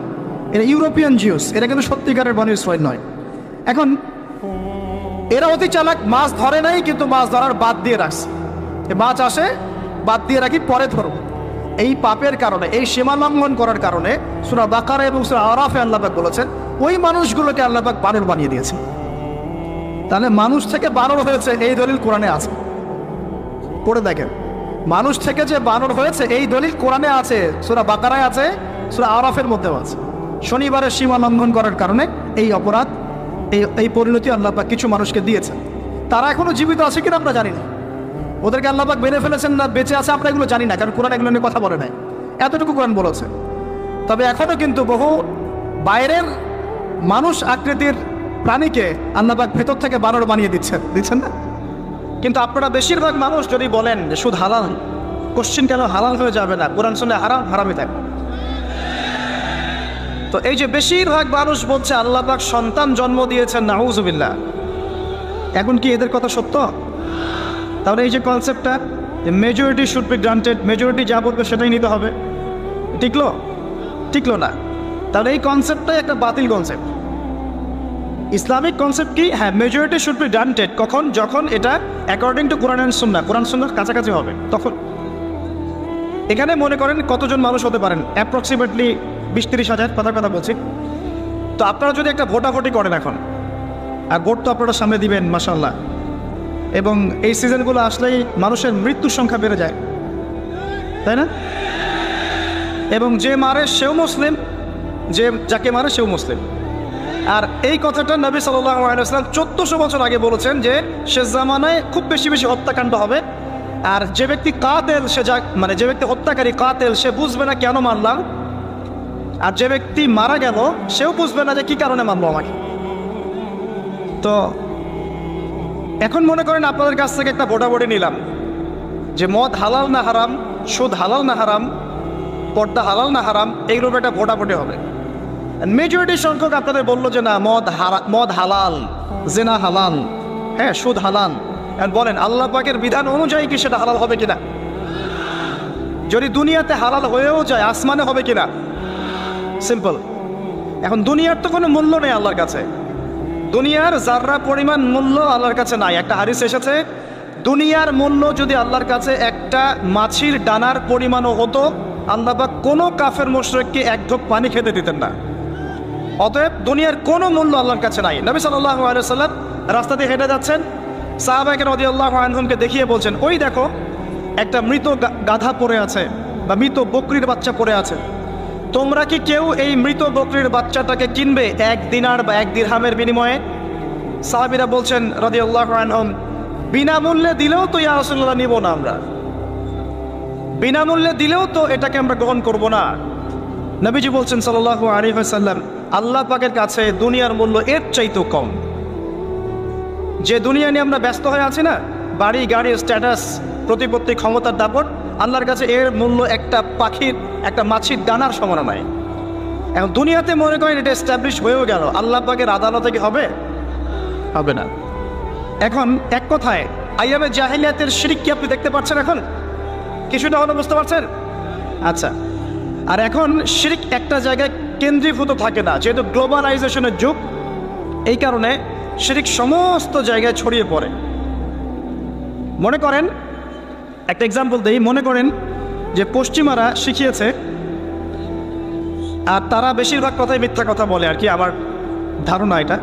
এরা ইউরোপিয়ান জিউস, এরা কিন্তু সত্যিকারের বনু ইসরাঈল নয়। এখন এরা অতি চালাক, মাছ ধরে নাই, কিন্তু মাছ ধরার বাদ দিয়ে রাখছে। মাছ আসে, বাদ দিয়ে রাখি, পরে ধরব। এই পাপের কারণে, এই সীমা লঙ্ঘন করার কারণে সূরা বাকারা এবং সূরা আরাফে আল্লাহ পাক বলেছেন ওই মানুষগুলোকে আল্লাহ পাক বানর বানিয়ে দিয়েছে। তাহলে মানুষ থেকে বানর হয়েছে এই দলিল কোরআনে আছে, পড়ে দেখেন। মানুষ থেকে যে বানর হয়েছে এই দলিল কোরআনে আছে, সূরা বাকারায় আছে, সূরা আরাফের মধ্যেও আছে। শনিবারের সীমা লঙ্ঘন করার কারণে এই অপরাধ, এই পরিণতি আল্লাহ পাক কিছু মানুষকে দিয়েছেন। তারা এখনো জীবিত আছে কিনা আমরা জানি না, ওদেরকে আল্লাহ পাক মেরে ফেলেছেন না বেঁচে আছে আমরা এগুলো জানি না, কারণ কোরআন এগুলো নিয়ে কথা বলে নাই, এতটুকু কোরআন বলেছে। তবে এখনো কিন্তু বহু বাইরের মানুষ আকৃতির প্রাণীকে আল্লাহ পাক ভেতর থেকে বানর বানিয়ে দিচ্ছেন না। কিন্তু আপনারা বেশিরভাগ মানুষ যদি বলেন সুদ হালাল, কোশ্চিন কেন হালাল হয়ে যাবে না? কোরআন শুনলে হারাম, হারামই থাকে। তো এই যে বেশিরভাগ মানুষ বলছে আল্লাহ পাক সন্তান জন্ম দিয়েছেন, নাউজুবিল্লাহ, এখন কি এদের কথা সত্য? তাহলে এই যে কনসেপ্টটা, majority should be granted, majority যা বলবে সেটাই নিতে হবে। টিকলো? টিকলো না। তাহলে এই কনসেপ্টটাই একটা বাতিল কনসেপ্ট। ইসলামিক কনসেপ্ট কি? হ্যাঁ, মেজরিটি শুড বি গ্রান্টেড। কখন? যখন এটা অ্যাকর্ডিং টু কোরআন অ্যান্ড সুন্নাহ, কোরআন সুন্নাহর কাছাকাছি হবে তখন। এখানে মনে করেন কতজন মানুষ হতে পারেন? অ্যাপ্রক্সিমেটলি 20-30 হাজার, কথা বলছি। তো আপনারা যদি একটা ভোটাভুটি করেন এখন, আর ভোট তো আপনারা সামনে দিবেন মাশাআল্লাহ, এবং এই সিজনগুলো আসলেই মানুষের মৃত্যুর সংখ্যা বেড়ে যায়, তাই না? এবং যে মারে সেও মুসলিম, যাকে মারে সেও মুসলিম। আর এই কথাটা নবী সাল্লাল্লাহু আলাইহি ওয়াসাল্লাম 1400 বছর আগে বলেছেন যে শেষ জামানায় খুব বেশি হত্যাকাণ্ড হবে। আর যে ব্যক্তি কাতেল, যে ব্যক্তি হত্যাকারী কাতেল, সে বুঝবে না কেন মারলাম, আর যে ব্যক্তি মারা গেল সেও বুঝবে না যে কি কারণে মারলো আমাকে। তো এখন মনে করেন আপনাদের কাছ থেকে একটা ভোটাভুটি নিলাম যে মদ হালাল না হারাম, সুদ হালাল না হারাম, পর্দা হালাল না হারাম, এইগুলোর উপর একটা ভোটাভুটি হবে। মেজরিটি সংখ্যক আপনাদের বললো যে না, মদ হালাল, জিনা হালাল, হ্যাঁ সুদ হালাল। বলেন আল্লাহ পাকের বিধান অনুযায়ী কি সেটা হালাল হবে কিনা? যদি দুনিয়াতে হালাল হয়েও যায়, আসমানে হবে কিনা? সিম্পল। এখন দুনিয়ার তো কোনো মূল্য নেই আল্লাহর কাছে, দুনিয়ার যাররা পরিমাণ মূল্য আল্লাহর কাছে নাই। একটা হাদিস এসেছে, দুনিয়ার মূল্য যদি আল্লাহর কাছে একটা মাছির ডানার পরিমাণও হতো, আল্লাহ পাক কোনো কাফের মুশরিককে এক ঢোক পানি খেতে দিতেন না। অতএব দুনিয়ার কোনো মূল্য আল্লাহর কাছে নাই। নবী সাল্লাল্লাহু আলাইহি ওয়াসাল্লাম রাস্তা দিয়ে হেঁটে যাচ্ছেন, সাহাবায়ে রাদিয়াল্লাহু আনহুমকে দেখিয়ে বলছেন, ওই দেখো একটা মৃত গাধা পড়ে আছে বা মৃত বকরির বাচ্চা পড়ে আছে, তোমরা কি কেউ এই মৃত বকরির বাচ্চাটাকে কিনবে 1 দিনার বা 1 দিরহামের বিনিময়ে? সাহাবীরা বলছেন রাদিয়াল্লাহু আনহুম, বিনামূল্যে দিলেও তো ইয়া রাসূলুল্লাহ নিব না, আমরা বিনামূল্যে দিলেও তো এটাকে আমরা গ্রহণ করব না। নবীজি বলছেন সাল্লাল্লাহু আলাইহি ওয়াসাল্লাম, আল্লাহ পাকের কাছে দুনিয়ার মূল্য এর চাইতেও কম। যে দুনিয়া নিয়ে আমরা ব্যস্ত হয়ে আছি না, বাড়ি গাড়ি, স্ট্যাটাস, প্রতিপত্তি, ক্ষমতার দাপট, আল্লাহর কাছে এর মূল্য একটা পাখির, একটা মাছির ডানার সমান নয়। এখন দুনিয়াতে মনে করেন এটা এস্টাবলিশ হয়েও গেল, আল্লাহ পাকের আদালতে কি হবে? হবে না। এখন এক কথায় আইয়ামে জাহিলিয়াতের শিরক কি আপনি দেখতে পাচ্ছেন? এখন কিছুটা হলো বুঝতে পারছেন? আচ্ছা, আর এখন শিরক একটা জায়গায় কেন্দ্রীভূত থাকে না, যেহেতু গ্লোবালাইজেশনের যুগ, এই কারণে শিরক সমস্ত জায়গায় ছড়িয়ে পড়ে। মনে করেন একটা এক্সাম্পল দিই, মনে করেন যে পশ্চিমারা শিখিয়েছে, আর তারা বেশিরভাগ কথাই মিথ্যা কথা বলে আর কি, আমার ধারণা এটা,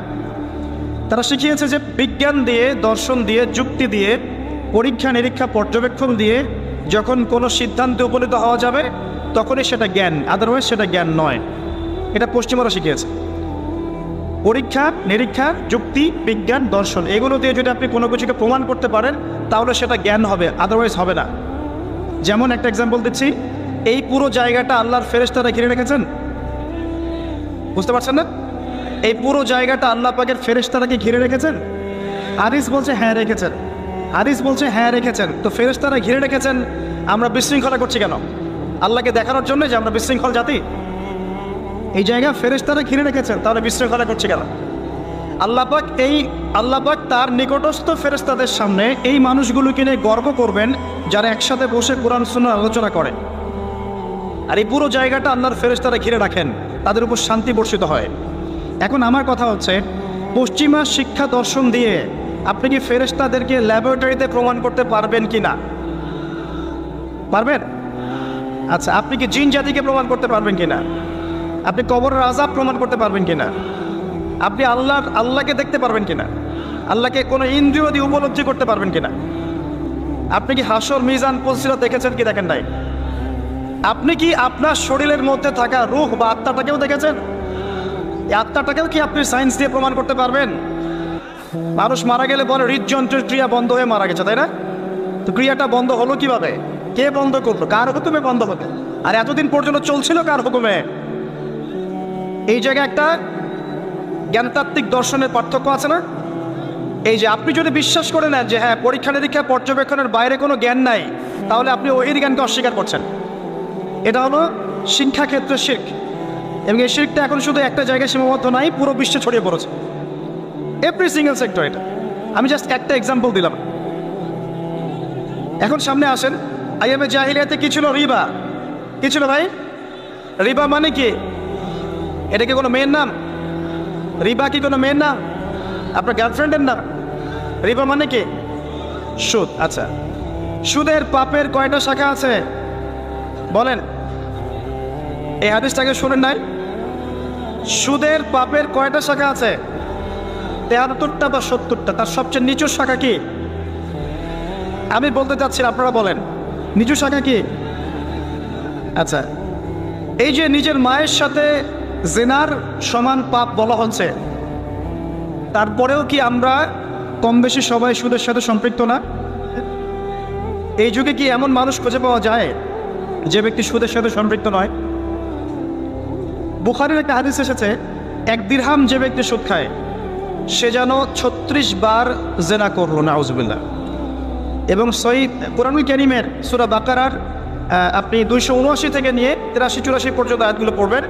তারা শিখিয়েছে যে বিজ্ঞান দিয়ে, দর্শন দিয়ে, যুক্তি দিয়ে, পরীক্ষা নিরীক্ষা পর্যবেক্ষণ দিয়ে যখন কোনো সিদ্ধান্তে উপনীত হওয়া যাবে তখনই সেটা জ্ঞান, আদারওয়াইজ সেটা জ্ঞান নয়। এটা পশ্চিমারা শিখিয়েছে। পরীক্ষা নিরীক্ষা, যুক্তি, বিজ্ঞান, দর্শন, এগুলো দিয়ে যদি আপনি কোনো কিছুকে প্রমাণ করতে পারেন তাহলে সেটা জ্ঞান হবে, আদারওয়াইজ হবে না। যেমন একটা এক্সাম্পল দিচ্ছি, এই পুরো জায়গাটা আল্লাহর ফেরেশতারা ঘিরে রেখেছেন, বুঝতে পারছেন না? এই পুরো জায়গাটা আল্লাহ পাকের ফেরেশতারা কি ঘিরে রেখেছেন? হাদিস বলছে হ্যাঁ রেখেছেন, হাদিস বলছে হ্যাঁ রেখেছেন। তো ফেরেশতারা ঘিরে রেখেছেন, আমরা বিশৃঙ্খলা করছি কেন? আল্লাহকে দেখানোর জন্য যে আমরা বিশৃঙ্খল জাতি? এই জায়গা ফেরেশতারা ঘিরে রেখেছেন, তাহলে বিশৃঙ্খলা করছে কেন? আল্লাহ পাক তার নিকটস্থ ফেরেশতাদের সামনে এই মানুষগুলোকে নিয়ে গর্ব করবেন যারা একসাথে বসে কোরআন সুন্নাহ আলোচনা করে। আর এই পুরো জায়গাটা আল্লাহর ফেরেশতারা ঘিরে রাখেন, তাদের উপর শান্তি বর্ষিত হয়। এখন আমার কথা হচ্ছে, পশ্চিমা শিক্ষা দর্শন দিয়ে আপনি কি ফেরেশতাদেরকে ল্যাবরেটরিতে প্রমাণ করতে পারবেন কি না? পারবেন? আচ্ছা, আপনি কি জিন জাতিকে প্রমাণ করতে পারবেন কিনা? আপনি কবরের আযাব প্রমাণ করতে পারবেন কিনা? আপনি আল্লাহকে দেখতে পারবেন কিনা? আল্লাহকে কোনো ইন্দ্রিয় দিয়ে উপলব্ধি করতে পারবেন কিনা? আপনি কি হাসর, মিজান, পুলসিরাত দেখেছেন কি দেখেন নাই? আপনি কি আপনার শরীরের মধ্যে থাকা রূহ বা আত্মাটাকেও দেখেছেন? এই আত্মাটাকেও কি আপনি সায়েন্স দিয়ে প্রমাণ করতে পারবেন? মানুষ মারা গেলে বলে হৃদযন্ত্রের ক্রিয়া বন্ধ হয়ে মারা গেছে, তাই না? তো ক্রিয়াটা বন্ধ হলো কিভাবে? কে বন্ধ করলো? কার হুকুমে বন্ধ হলো? আর এতদিন পর্যন্ত চলছিল কার হুকুমে? এই জায়গায় একটা জ্ঞানতাত্ত্বিক দর্শনের পার্থক্য আছে না? এই যে আপনি যদি বিশ্বাস করে নেন যে হ্যাঁ পরীক্ষা নিরীক্ষা পর্যবেক্ষণের বাইরে কোনো জ্ঞান নাই, তাহলে আপনি ওই জ্ঞানকে অস্বীকার করছেন। এটা হলো শিক্ষাক্ষেত্রে শিরক, এবং এই শিরকটা এখন শুধু একটা জায়গায় সীমাবদ্ধ নাই, পুরো বিশ্বে ছড়িয়ে পড়েছে, এভরি সিঙ্গেল সেক্টর। এটা আমি জাস্ট একটা এক্সাম্পল দিলাম। এখন সামনে আসেন, আইয়ামে জাহিলিয়াতে কি ছিল? রিবা। কি ছিল ভাই? রিবা মানে কি? এটা কি কোনো মেয়ের নাম? রিবা কি কোনো মেয়ের নাম? আপনার গার্লফ্রেন্ডের নাম? রিবা মানে কি? সুদ। আচ্ছা, সুদের পাপের কয়টা শাখা আছে বলেন? এই হাদিসটাকে শুনেন নাই? সুদের পাপের কয়টা শাখা আছে? 73টা বা 70টা। তার সবচেয়ে নিচু শাখা কি? আমি বলতে চাচ্ছি, আপনারা বলেন নিচু শাখা কি? আচ্ছা, এই যে নিজের মায়ের সাথে জিনার সমান পাপ বলা হচ্ছে, তারপরেও কি আমরা কম বেশি সবাই সুদের সাথে সম্পৃক্ত না? এই যুগে কি এমন মানুষ খুঁজে পাওয়া যায় যে ব্যক্তি সুদের সাথে সম্পৃক্ত নয়? বুখারীর একটা হাদিস এসেছে, 1 দিরহাম যে ব্যক্তি সুদ খায় সে যেন 36 বার জেনা করলো, নাউজুবিল্লাহ। এবং সহিহ কুরআনুল কারীমের সূরা বাকারার আপনি 279 থেকে নিয়ে 83-84 পর্যন্ত আয়াতগুলো পড়বেন।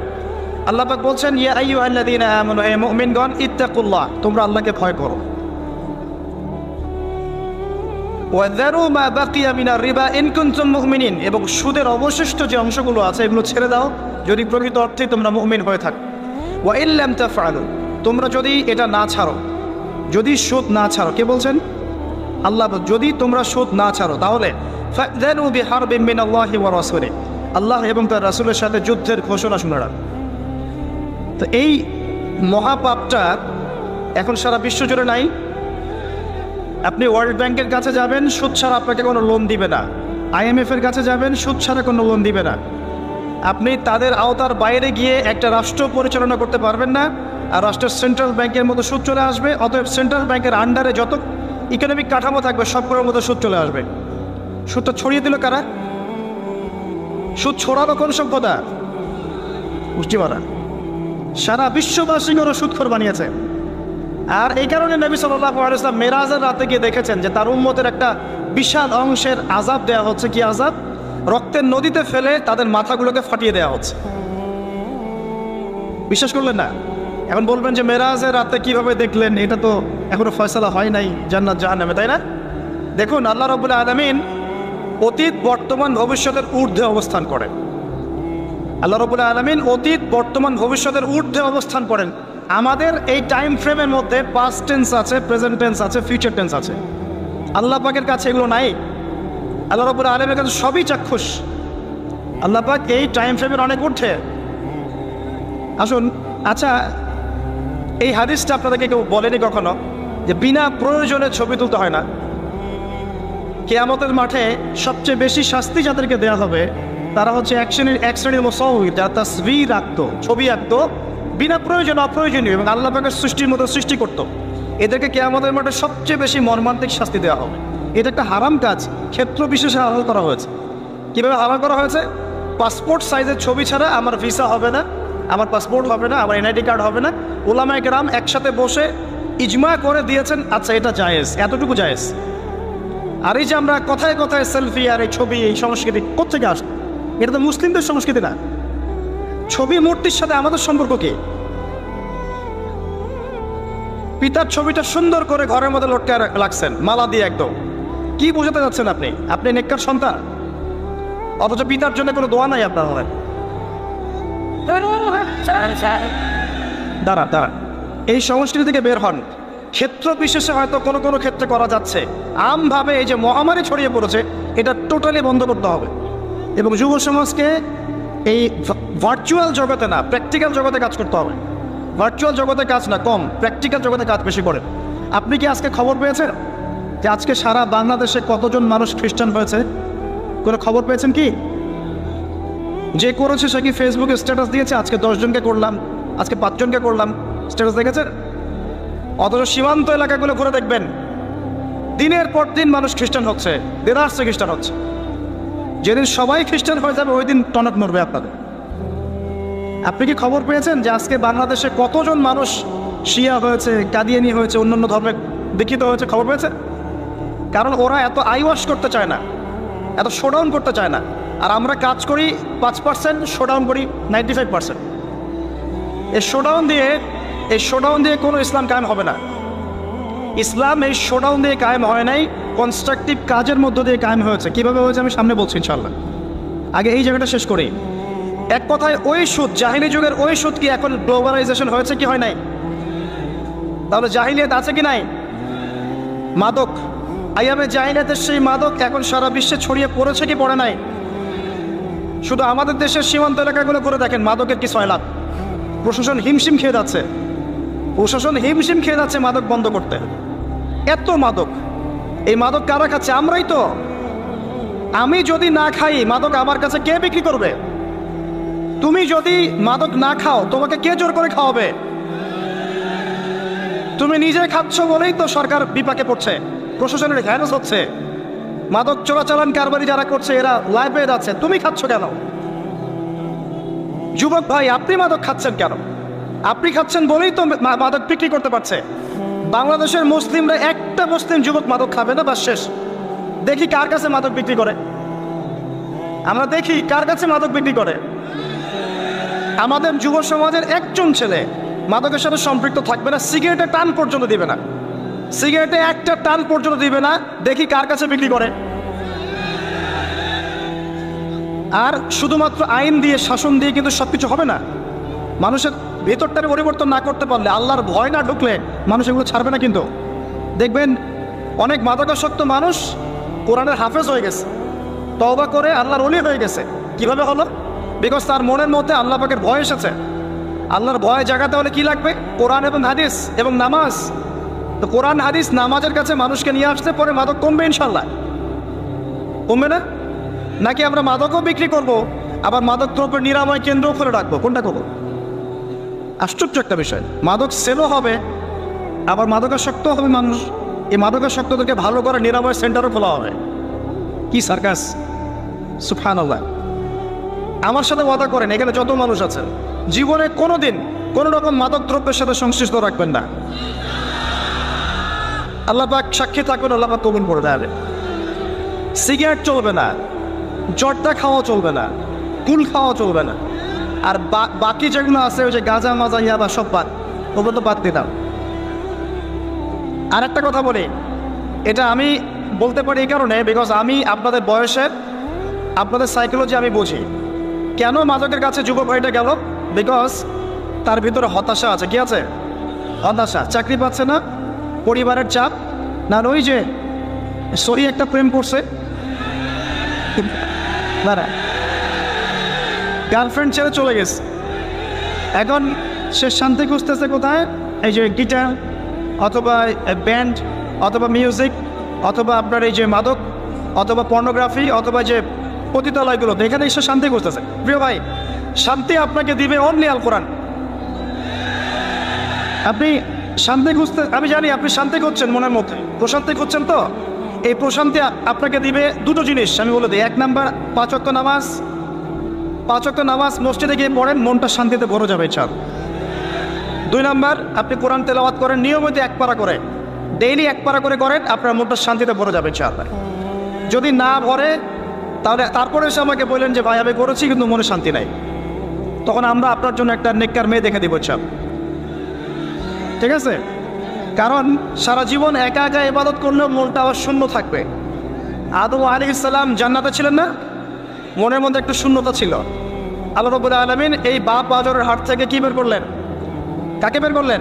আল্লাহ পাক বলছেন, ইয়া আইয়ুহাল্লাযীনা আমানু, হে মুমিনগণ, ইত্তাকুল্লাহ, তোমরা আল্লাহকে ভয় করো। ওয়াযারু মা বাকিয়া মিনার রিবা ইন কুনতুম মুমিনিন, এবং সুদের অবশিষ্ট যে অংশগুলো আছে এগুলো ছেড়ে দাও যদি প্রকৃত অর্থে তোমরা মুমিন হয়ে থাকো। ওয়া ইন লাম তাফআলু, তোমরা যদি এটা না ছাড়ো, যদি সুদ না ছাড়ো, কে বলছেন? আল্লাহ। যদি তোমরা সুদ না ছাড়ো তাহলে ফাযযানু বিহারবিন মিনাল্লাহি ওয়া রাসূলিহি, আল্লাহ এবং তার রাসূলের সাথে যুদ্ধের ঘোষণা শুনে রাখ। তো এই মহাপাপটা এখন সারা বিশ্ব জুড়ে নাই। আপনি ওয়ার্ল্ড ব্যাংকের কাছে যাবেন, সুদ ছাড়া আপনাকে কোনো লোন দিবে না। IMF এর কাছে যাবেন, সুদ ছাড়া কোনো লোন দিবে না। আপনি তাদের আওতার বাইরে গিয়ে একটা রাষ্ট্র পরিচালনা করতে পারবেন না, আর রাষ্ট্রের সেন্ট্রাল ব্যাংকের মতো সুদ চলে আসবে। অতএব সেন্ট্রাল ব্যাংকের আন্ডারে যত ইকোনমিক কাঠামো থাকবে সবগুলোর মতো সুদ চলে আসবে। সুদটা ছড়িয়ে দিল কারা? সুদ ছড়ালো কোন সভ্যতা? পুষ্টিমারা সারা বিশ্ববাসীকে সুদখোর বানিয়েছে। আর এই কারণে নবী সাল্লাল্লাহু আলাইহি ওয়াসাল্লাম মেরাজের রাতে গিয়ে দেখেছেন যে তার উম্মতের একটা বিশাল অংশের আযাব দেওয়া হচ্ছে। কি আযাব? রক্তের নদীতে ফেলে তাদের মাথাগুলোকে ফাটিয়ে দেওয়া হচ্ছে। বিশ্বাস করলেন না? এখন বলবেন যে মেরাজের রাতে কিভাবে দেখলেন? এটা তো এখনো ফয়সালা হয় নাই জান্নাত জাহান্নামে, তাই না? দেখুন, আল্লাহ রাব্বুল আলামিন অতীত, বর্তমান, ভবিষ্যতের ঊর্ধ্বে অবস্থান করেন। আল্লাহ রাব্বুল আলামিন অতীত, বর্তমান, ভবিষ্যতের ঊর্ধ্বে অবস্থান করেন। আমাদের এই টাইম ফ্রেমের মধ্যে পাস্ট টেন্স আছে, প্রেজেন্ট টেন্স আছে, ফিউচার টেন্স আছে। আল্লাহ পাকের কাছে এগুলো নাই। আল্লাহ রাব্বুল আলামিনের কাছে সবই চাক্ষুষ। আল্লাহ পাক এই টাইম ফ্রেমের অনেক ঊর্ধ্বে। আসুন, আচ্ছা, এই হাদিসটা আপনাদেরকে কেউ বলেনি কখনো যে বিনা প্রয়োজনে ছবি তুলতে হয় না? কিয়ামতের মাঠে সবচেয়ে বেশি শাস্তি যাদেরকে দেওয়া হবে তারা হচ্ছে এক শ্রেণীর মুসাউয়ির, যারা তাসবির আঁকতো, ছবি আঁকতো বিনা প্রয়োজনে, অপ্রয়োজনীয়, এবং আল্লাহ পাকের সৃষ্টির মতো সৃষ্টি করতো। এদেরকে কিয়ামতের মাঠে সবচেয়ে বেশি মর্মান্তিক শাস্তি দেওয়া হবে। এটা একটা হারাম কাজ, ক্ষেত্র বিশেষে হালাল করা হয়েছে। কীভাবে হালাল করা হয়েছে? পাসপোর্ট সাইজের ছবি ছাড়া আমার ভিসা হবে না, আমার পাসপোর্ট হবে না, আমার NID কার্ড হবে না। উলামায়ে কেরাম একসাথে বসে ইজমা করে দিয়েছেন, আচ্ছা এটা জায়েজ, এতটুকু জায়েজ। আর এই যে আমরা কথায় কথায় সেলফি আর এই ছবি, এই সংস্কৃতি কোত্থেকে আসে? এটা তো মুসলিমদের সংস্কৃতি না। ছবি মূর্তির সাথে আমাদের সম্পর্ক কি? পিতার ছবিটা সুন্দর করে ঘরের মধ্যে লটকায় রাখছেন মালা দিয়ে একদম। কি বোঝাতে যাচ্ছেন আপনি? আপনি নেককার সন্তান, অথচ পিতার জন্য কোনো দোয়া নাই আপনার মনে। দাঁড়া, এই সংস্কৃতি থেকে বের হন। ক্ষেত্র বিশেষে হয়তো কোনো কোনো ক্ষেত্রে করা যাচ্ছে, আমভাবে এই যে মহামারী ছড়িয়ে পড়েছে এটা টোটালি বন্ধ করতে হবে। এবং যুব সমাজকে এই ভার্চুয়াল জগতে না, প্র্যাকটিক্যাল জগতে কাজ করতে হবে। ভার্চুয়াল জগতে কাজ না কম, প্র্যাকটিক্যাল জগতে কাজ বেশি করে। আপনি কি আজকে খবর পেয়েছেন যে আজকে সারা বাংলাদেশে কতজন মানুষ খ্রিস্টান হয়েছে? কোনো খবর পেয়েছেন কি? যে করেছে সে কি ফেসবুকে স্ট্যাটাস দিয়েছে আজকে 10 জনকে করলাম, আজকে 5 জনকে করলাম, স্ট্যাটাস দেখেছেন? অথচ সীমান্ত এলাকাগুলো ঘুরে দেখবেন দিনের পর দিন মানুষ খ্রিস্টান হচ্ছে, দেদারসে খ্রিস্টান হচ্ছে। যেদিন সবাই খ্রিস্টান হয়ে যাবে ওই দিন টনক নড়বে আপনাদের। আপনি কি খবর পেয়েছেন যে আজকে বাংলাদেশে কতজন মানুষ শিয়া হয়েছে, কাদিয়ানি হয়েছে, অন্যান্য ধর্মে দীক্ষিত হয়েছে? খবর পেয়েছে? কারণ ওরা এত আইওয়াশ করতে চায় না, এত শোডাউন করতে চায় না। আর আমরা কাজ করি 5%, শোডাউন করি 95%। এই শোডাউন দিয়ে কোনো ইসলাম কায়েম হবে না। ইসলাম এই শোডাউন দিয়ে কায়েম হয় নাই, কনস্ট্রাকটিভ কাজের মধ্য দিয়ে কায়েম হয়েছে। কীভাবে হয়েছে আমি সামনে বলছি ইনশাল্লাহ। আগে এই জায়গাটা শেষ করি। এক কথায় ওই সুদ, জাহিলি যুগের ওই সুদ কি এখন গ্লোবালাইজেশন হয়েছে কি হয় নাই? তাহলে জাহিলিয়াত আছে কি নাই? মাদক, আইয়ামে জাহিলিয়াতের সেই মাদক এখন সারা বিশ্বে ছড়িয়ে পড়েছে কি পড়ে নাই? শুধু আমাদের দেশের সীমান্ত এলাকাগুলো করে দেখেন, মাদকের কি সয়লাভ। প্রশাসন হিমশিম খেয়ে যাচ্ছে, প্রশাসন হিমশিম খেয়ে যাচ্ছে মাদক বন্ধ করতে। এত মাদক, এই মাদক কারা খাচ্ছে? আমরাই তো। আমি যদি না খাই মাদক আমার কাছে কে বিক্রি করবে? তুমি যদি মাদক না খাও তোমাকে কে জোর করে খাওয়াবে? তুমি নিজে খাচ্ছ বলেই তো সরকার বিপাকে পড়ছে, প্রশাসনের হ্যারাস হচ্ছে, মাদক চোরাচালান কারবারি যারা করছে এরা লাইভ হয়ে যাচ্ছে। তুমি খাচ্ছ কেন? যুবক ভাই, আপনি মাদক খাচ্ছেন কেন? আপনি খাচ্ছেন বলেই তো মাদক বিক্রি করতে পারছে। বাংলাদেশের মুসলিমরা একটা মুসলিম যুবক মাদক খাবে না, বা শেষ। দেখি কার কাছে মাদক বিক্রি করে, আমরা দেখি কার কাছে মাদক বিক্রি করে। আমাদের যুব সমাজের একজন ছেলে মাদকের সাথে সম্পৃক্ত থাকবে না, সিগারেটে টান পর্যন্ত দিবে না, সিগারেটে একটা টান পর্যন্ত দিবে না। দেখি কার কাছে বিক্রি করে। আর শুধুমাত্র আইন দিয়ে, শাসন দিয়ে কিন্তু সবকিছু হবে না। মানুষের ভেতরটার পরিবর্তন না করতে পারলে, আল্লাহর ভয় না ঢুকলে মানুষ এগুলো ছাড়বে না। কিন্তু দেখবেন অনেক মাদকাসক্ত মানুষ কোরআনের হাফেজ হয়ে গেছে, তওবা করে আল্লাহর ওলি হয়ে গেছে। কিভাবে হলো? বিকজ তার মনের মধ্যে আল্লাহ পাকের ভয় এসেছে। আল্লাহর ভয় জাগাতে হলে কি লাগবে? কোরআন এবং হাদিস এবং নামাজ। তো কোরআন হাদিস নামাজের কাছে মানুষকে নিয়ে আসতে পরে মাদক কমবে ইনশাল্লাহ। কমবে না? নাকি আমরা মাদকও বিক্রি করব, আবার মাদক দ্রব্যের নিরাময় কেন্দ্রও খুলে রাখবো? কোনটা করবো? আশ্চর্য একটা বিষয়। মাদক সেলও হবে, আবার মাদকাসক্ত হবে মানুষ। এই মাদকাসক্তদেরকে ভালো করে নিরাময় সেন্টারও খোলা হবে। কি সার্কাস! সুবহানাল্লাহ। আমার সাথে ওয়াদা করেন, এখানে যত মানুষ আছেন, জীবনে কোনোদিন কোনো রকম মাদক দ্রব্যের সাথে সংশ্লিষ্ট রাখবেন না। আল্লাহ পাক সাক্ষী থাকবেন, আল্লাহ পাক কবুল করে দেবে। সিগারেট চলবে না, জর্দা খাওয়া চলবে না, কুল খাওয়া চলবে না। আর বাকি যেগুলো আছে, ওই যে গাঁজা মাজা ইয়াবা সব বাদ, ওগুলো তো বাদ দিতাম। আর একটা কথা বলি, এটা আমি বলতে পারি এই কারণে, বিকজ আমি আপনাদের বয়সের, আপনাদের সাইকোলজি আমি বুঝি। কেন মাদকের কাছে যুবক ভাইটা গেল? বিকজ তার ভিতরে হতাশা আছে। কি আছে? হতাশা। চাকরি পাচ্ছে না, পরিবারের চাপ, না ওই যে সরি একটা প্রেম করছে, না গার্লফ্রেন্ড ছেড়ে চলে গেছে, এখন সে শান্তি খুঁজতেছে কোথায়? এই যে গিটার, অথবা ব্যান্ড, অথবা মিউজিক, অথবা আপনার এই যে মাদক, অথবা পর্নোগ্রাফি, অথবা যে পতিতালয়গুলো, এখানে সে শান্তি খুঁজতেছে। প্রিয় ভাই, শান্তি আপনাকে দিবে অনলি আল কোরআন। আপনি শান্তি খুঁজতে, আমি জানি আপনি শান্তি খুঁজছেন, মনের মধ্যে প্রশান্তি খুঁজছেন। তো এই প্রশান্তি আপনাকে দিবে দুটো জিনিস আমি বলে দিই। এক নাম্বার, 5 ওয়াক্ত নামাজ। 5 ওয়াক্ত নামাজ মসজিদে গিয়ে পড়েন, মনটা শান্তিতে ভরে যাবে চাঁদ। 2 নাম্বার, আপনি কোরআন তেলাওয়াত করেন নিয়মিত 1 পারা করে, ডেইলি 1 পারা করে করেন, আপনার মনটা শান্তিতে ভরে যাবে চাঁদ। যদি না ভরে তাহলে তারপরে এসে আমাকে বললেন যে ভাই আমি করেছি কিন্তু মনে শান্তি নাই, তখন আমরা আপনার জন্য একটা নেককার মেয়ে দেখে দিব চাপ। ঠিক আছে? কারণ সারা জীবন একা একা ইবাদত করলেও মনটা আবার শূন্য থাকবে। আদম আলাইহিস সালাম জান্নাতে ছিলেন না? মনের মধ্যে একটু শূন্যতা ছিল। আল্লাহ রাব্বুল আলামিন এই বাপ বাজরের হাট থেকে কি বের করলেন? কাকে বের করলেন?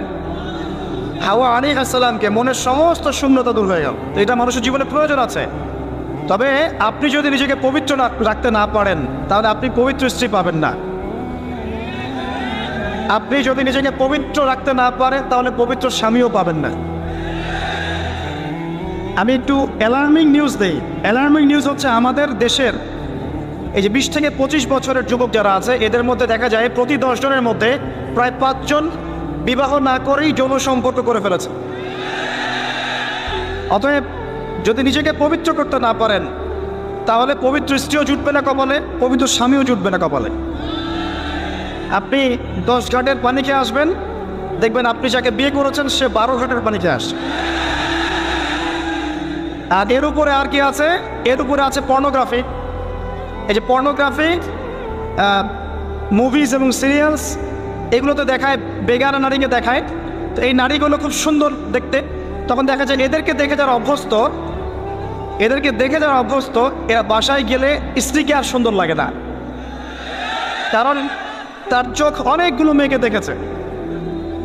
হাওয়া আলাইহিস সালামকে। মনের সমস্ত শূন্যতা দূর হয়ে গেল। তো এটা মানুষের জীবনে প্রয়োজন আছে। তবে আপনি যদি নিজেকে পবিত্র রাখতে না পারেন তাহলে আপনি পবিত্র স্ত্রী পাবেন না। আপনি যদি নিজেকে পবিত্র রাখতে না পারেন তাহলে পবিত্র স্বামীও পাবেন না। আমি একটু অ্যালার্মিং নিউজ দেই। অ্যালার্মিং নিউজ হচ্ছে আমাদের দেশের এই যে 20 থেকে 25 বছরের যুবক যারা আছে, এদের মধ্যে দেখা যায় প্রতি 10 জনের মধ্যে প্রায় 5 জন বিবাহ না করেই যৌন সম্পর্ক করে ফেলেছে। অতএব যদি নিজেকে পবিত্র করতে না পারেন তাহলে পবিত্র স্ত্রীও জুটবে না কপালে, পবিত্র স্বামীও জুটবে না কপালে। আপনি 10 ঘাটের পানি খেয়ে আসবেন, দেখবেন আপনি যাকে বিয়ে করেছেন সে 12 ঘাটের পানি খেয়ে আসছে। আর এর উপরে আর কি আছে? এর উপরে আছে পর্নোগ্রাফি। এই যে পর্নোগ্রাফি, মুভিজ এবং সিরিয়ালস, এগুলোতে দেখায় বেগানা নারীকে দেখায়। তো এই নারীগুলো খুব সুন্দর দেখতে, তখন দেখা যায় এদেরকে দেখে যারা অভ্যস্ত এদেরকে দেখে যারা অভ্যস্ত, এরা বাসায় গেলে স্ত্রীকে আর সুন্দর লাগে না, কারণ তার চোখ অনেকগুলো মেয়েকে দেখেছে।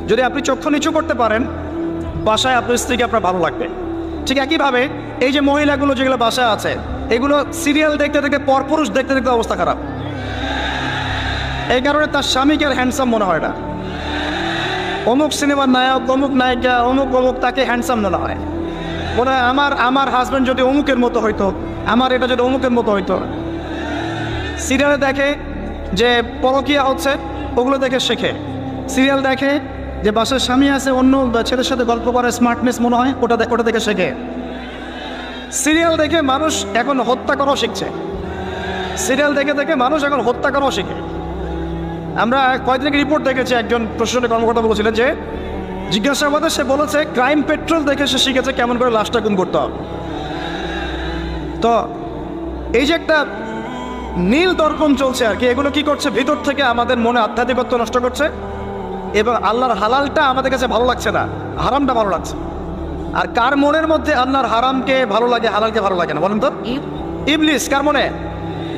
যদি আপনি চক্ষু নিচু করতে পারেন, বাসায় আপনার স্ত্রীকে আপনার ভালো লাগবে। ঠিক একইভাবে এই যে মহিলাগুলো যেগুলো বাসায় আছে, এগুলো সিরিয়াল দেখতে দেখতে, পরপুরুষ দেখতে দেখতে অবস্থা খারাপ। এই কারণে তার স্বামীকে আর হ্যান্ডসাম মনে হয় না। অমুক সিনেমার নায়ক, অমুক নায়িকা, অমুক অমুক, তাকে হ্যান্ডসাম মনে হয়। মনে হয় আমার হাজব্যান্ড যদি অমুকের মতো হইতো, আমার এটা যদি অমুকের মতো হইতো। সিরিয়ালে দেখে যে পরকীয়া হচ্ছে, ওগুলো দেখে শেখে। সিরিয়াল দেখে যে বাসার স্বামী আছে, অন্য ছেলের সাথে গল্প করে, স্মার্টনেস মনে হয়, ওটা দেখে শেখে। সিরিয়াল দেখে মানুষ এখন হত্যা করাও শিখছে। সিরিয়াল দেখে দেখে মানুষ এখন হত্যা করাও শিখে। আমরা কয়েকদিন আগে রিপোর্ট দেখেছি, একজন প্রশাসনিক কর্মকর্তা বলেছিলেন যে জিজ্ঞাসাবাদে সে বলেছে ক্রাইম পেট্রোল দেখে সে শিখেছে কেমন করে লাশটা গুম করতে হবে। তো এই যে একটা নীল দর্পণ চলছে আর কি, এগুলো কি করছে, ভিতর থেকে আমাদের মনে আধ্যাত্মিকত্ব নষ্ট করছে, এবং আল্লাহর হালালটা আমাদের কাছে ভালো লাগছে না, হারামটা ভালো লাগছে। আর কার মনের মধ্যে আল্লাহর হারামকে ভালো লাগে, হালালকে ভালো লাগে না বলেন তো? ইবলিস। কার মনে?